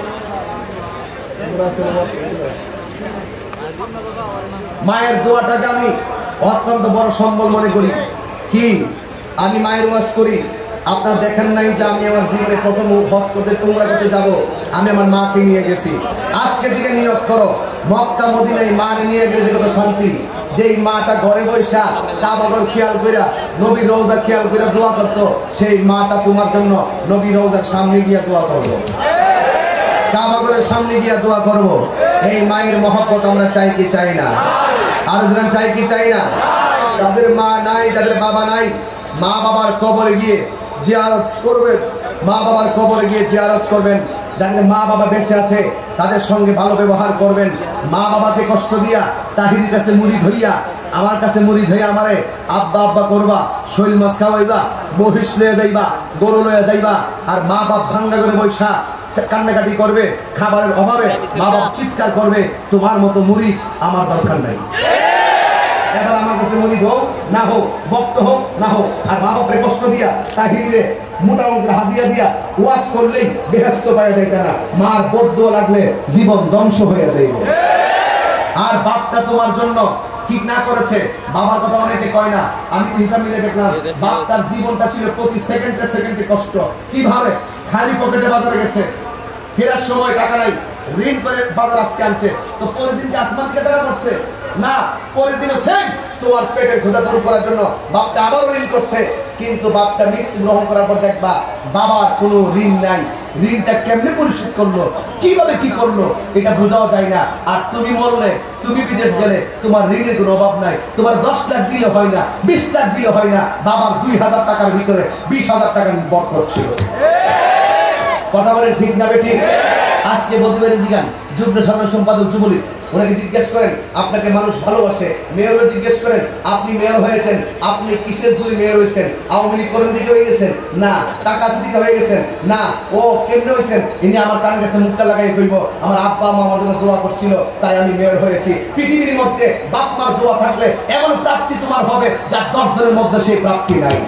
মায়ের দোয়াটাকে আমি অত্যন্ত বড় সম্বল মনে করি। কি আমি মায়ের ওয়াজ করি, আপনারা দেখেন নাই যে আমি আমার জীবনে প্রথম হজ করতে তোমরা করতে যাব, আমি আমার মাকে নিয়ে গেছি। আজকে থেকে নিয়ত করো, মক্কা মদিনায় মা নিয়ে গেলে যে কত শান্তি। যেই মাটা ঘরে বৈশা কাবাগর খেয়াল কইরা নবী রওজা খেয়াল কইরা দোয়া করতো, সেই মাটা তোমার জন্য নবী রওজার সামনে গিয়া দোয়া করবো, কাবাগরের সামনে গিয়া দোয়া করব। এই মায়ের মহব্বত আমরা চাই কি চাই না? আর যখন চাই কি চাই না? যাদের মা নাই, যাদের বাবা নাই, মা বাবার কবরে গিয়ে জিয়ারত করবেন, মা বাবার কবরে গিয়ে জিয়ারত করবেন। যাদের মা বাবা বেঁচে আছে তাদের সঙ্গে ভালো ব্যবহার করবেন। মা বাবাকে কষ্ট দিয়া তাহির কাছে মুড়ি ধরিয়া, আমার কাছে মুড়ি ধরিয়া আমারে আব্বা আব্বা করবা, শৈল মাছ খাওয়াইবা, মহিষ লয়ে যাইবা, গরু লয়ে যাইবা, আর মা বাপ ভাঙ্গা করে বৈশা কান্নাকাটি করবে, খাবারের অভাবে মা বাপ চিৎকার করবে। তোমার মতো মুড়ি আমার দরকার নাই। এবার আমার কাছে মুড়ি হোক না হোক, ভক্ত হোক না হোক, আর মা বাপরে কষ্ট দিয়া তাহিরে মোটা অঙ্কের হাতিয়া দিয়া ওয়াজ করলেই বেহেশত পাওয়া যাইতে না, মার বদ্ধ লাগলে জীবন ধ্বংস হয়ে যাইব। আর বাপটা তোমার জন্য ঠিক না করেছে, বাবার কথা অনেকে কয় না, আমি হিসাব মিলে দেখলাম বাপ তার জীবনটা ছিল প্রতি সেকেন্ডে সেকেন্ডে কষ্ট। কিভাবে? খালি পকেটে বাজারে গেছে, ফেরার সময় টাকা নাই, ঋণ করে বাজার আজকে আনছে, তো পরের দিনকে আসমান থেকে টাকা পড়ছে না, পরের দিনও সেম তোমার পেটের ক্ষুধা দূর করার জন্য বাপটা আবার ঋণ করছে। কিন্তু বাপটা মৃত্যু গ্রহণ করার পর দেখবা বাবার কোনো ঋণ নাই। ঋণটা কেমনে পরিশোধ করলো, কিভাবে কি করলো, এটা বোঝাও যায় না। আর তুমি বললে, তুমি বিদেশ গেলে তোমার ঋণের কোনো অভাব নাই, তোমার 10 লাখ দিলে হয় না, 20 লাখ দিলে হয় না, বাবার 2000 টাকার ভিতরে 20,000 টাকা বরকত ছিল। কথা বলেন ঠিক না বেঠিক? আজকে বলতে পারি জিগান যুগ্ম সাধারণ সম্পাদক যুবলীগ, ওনাকে জিজ্ঞেস করেন আপনাকে মানুষ ভালোবাসে, মেয়রও জিজ্ঞেস করেন আপনি মেয়র হয়েছেন, আপনি কিসের জন্য মেয়র হয়েছেন? আওয়ামী লীগ করেন দিকে হয়ে গেছেন না, টাকা আছে দিকে হয়ে গেছেন না, ও কেমনে হয়েছেন? ইনি আমার কান কাছে মুখটা লাগাই কইব আমার আব্বা মা আমার জন্য দোয়া করছিল তাই আমি মেয়র হয়েছি। পৃথিবীর মধ্যে বাপ মার দোয়া থাকলে এমন প্রাপ্তি তোমার হবে যা 10 জনের মধ্যে সেই প্রাপ্তি নাই।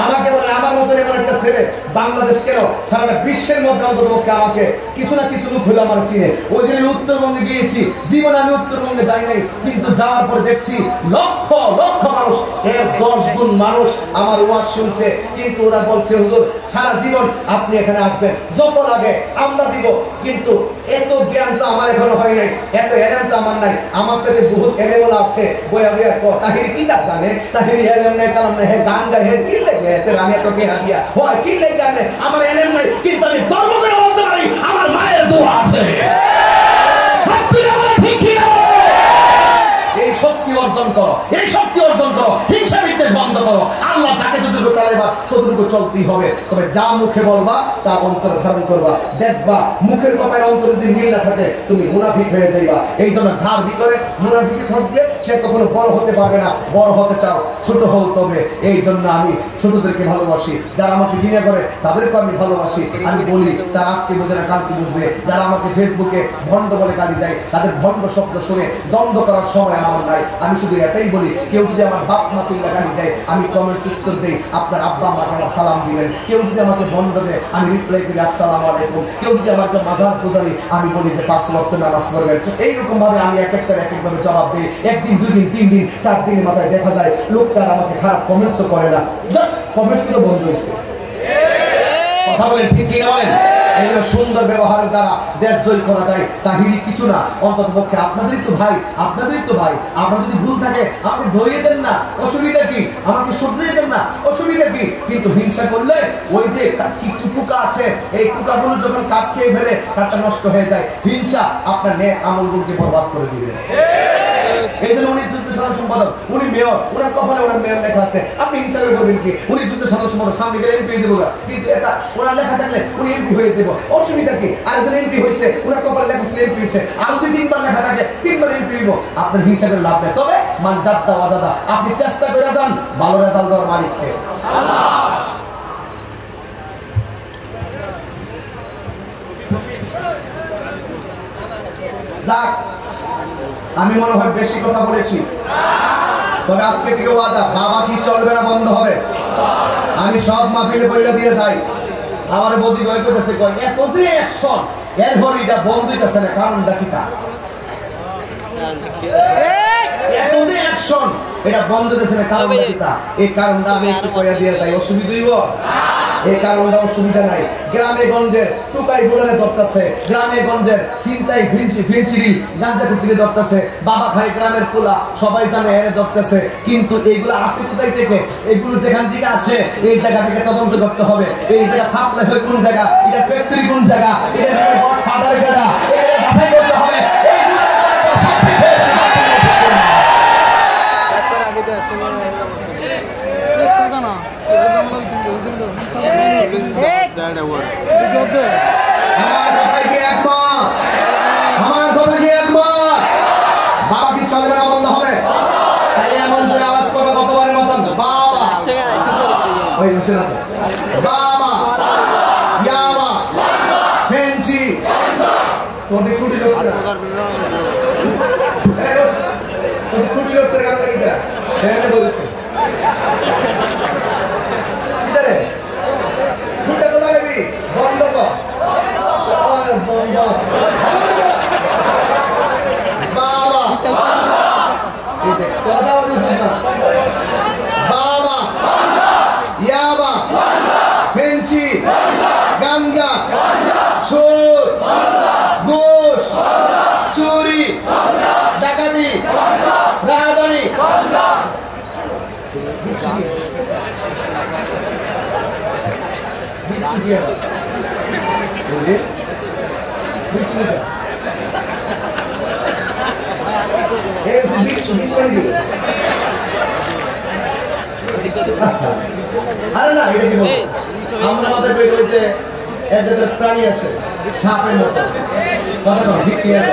আমাকে বলে আমার মতন এমন একটা ছেলে বাংলাদেশ কেন সারা বিশ্বের মধ্যে অন্তর্ভুক্ত, আমাকে কিছু না কিছু লোক হলো আমার চিনে। ওই দিন উত্তরবঙ্গে গিয়েছি, জীবনে আমি উত্তরবঙ্গে যাই নাই, কিন্তু যাওয়ার পরে দেখছি লক্ষ লক্ষ মানুষ, এর 10 গুণ মানুষ আমার ওয়াজ শুনছে। কিন্তু ওরা বলছে হুজুর সারা জীবন আপনি এখানে আসবেন, যত লাগে আমরা দিব, কিন্তু এত জ্ঞান তো আমার এখনো হয় নাই, এত এলেম তো আমার নাই। আমার থেকে বহুত এলেমল আছে, বইয়া বইয়া তাহিরি কি জানে, তাহিরি এলেম নাই, কালাম নাই, হে গান গায়, হে কি লেগে রানিয়া তোকে হাদিয়া হয় কি লেগে জানে, আমার এলেম নাই, কিন্তু আমি গর্ব করে বলতে পারি আমার মায়ের দোয়া আছে। এই শক্তি অর্জন করো, এই শক্তি অর্জন করো, হিংসা বিদ্বেষ বন্ধ করো। আল্লাহ তাকে যতটুকু চালাইবা ততটুকু তো চলতেই হবে, তবে যা মুখে বলবা তা অন্তরে ধারণ করবা। দেখবা মুখের কথায় অন্তরে যদি মিল না থাকে তুমি মুনাফিক হয়ে যাইবা। এই জন্য যার ভিতরে মুনাফিক থাকবে সে কখনো বড় হতে পারবে না। বড় হতে চাও ছোট হও তবে। এই জন্য আমি ছোটদেরকে ভালোবাসি, যারা আমাকে ঘৃণা করে তাদেরকে আমি ভালোবাসি। আমি বলি তারা আজকে বুঝে না কালকে বুঝবে। যারা আমাকে ফেসবুকে ভণ্ড বলে গালি দেয় তাদের ভণ্ড শব্দ শুনে দ্বন্দ্ব করার সময় আমার নাই। আমি শুধু এটাই বলি, কেউ যদি আমার বাপ মা তুল্লা গালি দেয় আমি কমেন্টস উত্তর দেই আপনার আব্বা আমাকে আমার সালাম দিবেন। কেউ যদি আমাকে ভণ্ড দেয় আমি রিপ্লাই করি আসসালামু আলাইকুম। কেউ যদি আমাকে মাজার পূজারি আমি বলি যে 5 ওয়াক্ত নামাজ পড়বেন। এইরকম ভাবে আমি এক একটা ভাবে জবাব দিই। একদিন 2 দিন 3 দিন 4 দিনের মাথায় দেখা যায় লোকটা আমাকে খারাপ কমেন্টসও করে না। কমেন্টস তো বন্ধ হয়েছে। কথা বলেন ঠিক কি না বলেন? এই সুন্দর ব্যবহারের দ্বারা দেশ জয় করা যায়, তাহিরি কিছু না। অন্তত পক্ষে আপনাদেরই তো ভাই, আপনাদেরই তো ভাই। আপনার যদি ভুল থাকে আমাকে ধরিয়ে দেন না, অসুবিধা কি? আমাকে শুধরিয়ে দেন না, অসুবিধা কি? কিন্তু হিংসা করলে ওই যে কিছু পোকা আছে, এই পোকাগুলো যখন কাঠ খেয়ে ফেলে কাঠটা নষ্ট হয়ে যায়। হিংসা আপনার নেক আমলগুলোকে বরবাদ করে দিবে। এই জন্য উনি যুদ্ধ সাধারণ সম্পাদক, উনি মেয়র, ওনার কপালে ওনার মেয়র লেখা আছে। আপনি হিংসা করে করবেন কি? উনি যুদ্ধ সাধারণ সম্পাদক, সামনে গেলে এমপি দেবো, কিন্তু এটা ওনার লেখা থাকলে উনি এমপি হয়ে যাবো, অসুবিধা কি? আরেকজন এমপি হয়েছে, ওনার কপালে লেখা ছিল এমপি হয়েছে, আর যদি 3 বার লেখা থাকে 3 বার এমপি হইব। আপনার হিংসা করে লাভ নেই। তবে মান জাদা ওয়াদাদা আপনি চেষ্টা করে যান ভালো রেজাল্ট দেওয়ার মালিককে আল্লাহ। যাক, আমি মনে হয় বেশি কথা বলেছি, তবে আজকে থেকে ওয়াদা, বাবা কি চলবে না বন্ধ হবে। আমি সব মাহফিলে বইলা দিয়ে যাই। আমার বদি কয় কইতেছে, কয় এত যে অ্যাকশন এরপর এটা বন্ধ হইতেছে না, কারণটা কি? তা এত যে অ্যাকশন এটা বন্ধ হইতেছে না, কারণটা কি? তা এই কারণটা আমি একটু কইয়া দিয়ে যাই। অসুবিধা হইব? এই কারণটা অসুবিধা নাই। গ্রামে গঞ্জের টুকাই গুড়ারে ধরতেছে, গ্রামে গঞ্জের চিন্তাই ফিনচিরি গাঞ্জা কুটিরে ধরতেছে, বাবা ভাই গ্রামের পোলা সবাই জানে এর ধরতেছে। কিন্তু এইগুলো আসে কোথায় থেকে? এগুলো যেখান থেকে আসে এই জায়গা থেকে তদন্ত করতে হবে। এই জায়গা সাপ্লাই হয় কোন জায়গা, এটা ফ্যাক্টরি কোন জায়গা, এটা ফাদার গাড়া, এটা বাছাই করতে হবে। বাবা কি চলবে না বন্ধ হবে? তাই এমন যে আওয়াজ করবে কতবারের মতন, বাবা ওই বসে না, বাবা ইয়াবা ফেঞ্চি তোদের কুড়ি লোক কুড়ি লোক কারণটা কি দেয় বলেছে কিদারে ফুটা তো লাগাবি বন্ধ কর বন্ধ। বাবা বাবা ইয়াবা ফেঞ্চি গাঞ্জা সুদ ঘুষ চুরি ডাকাতি রাহাজানি আরে না, এটা কি বলবো? আমরা আমাদের পেটে যে একটা প্রাণী আছে সাপের মতো, কথা ঠিক ক্লিয়ার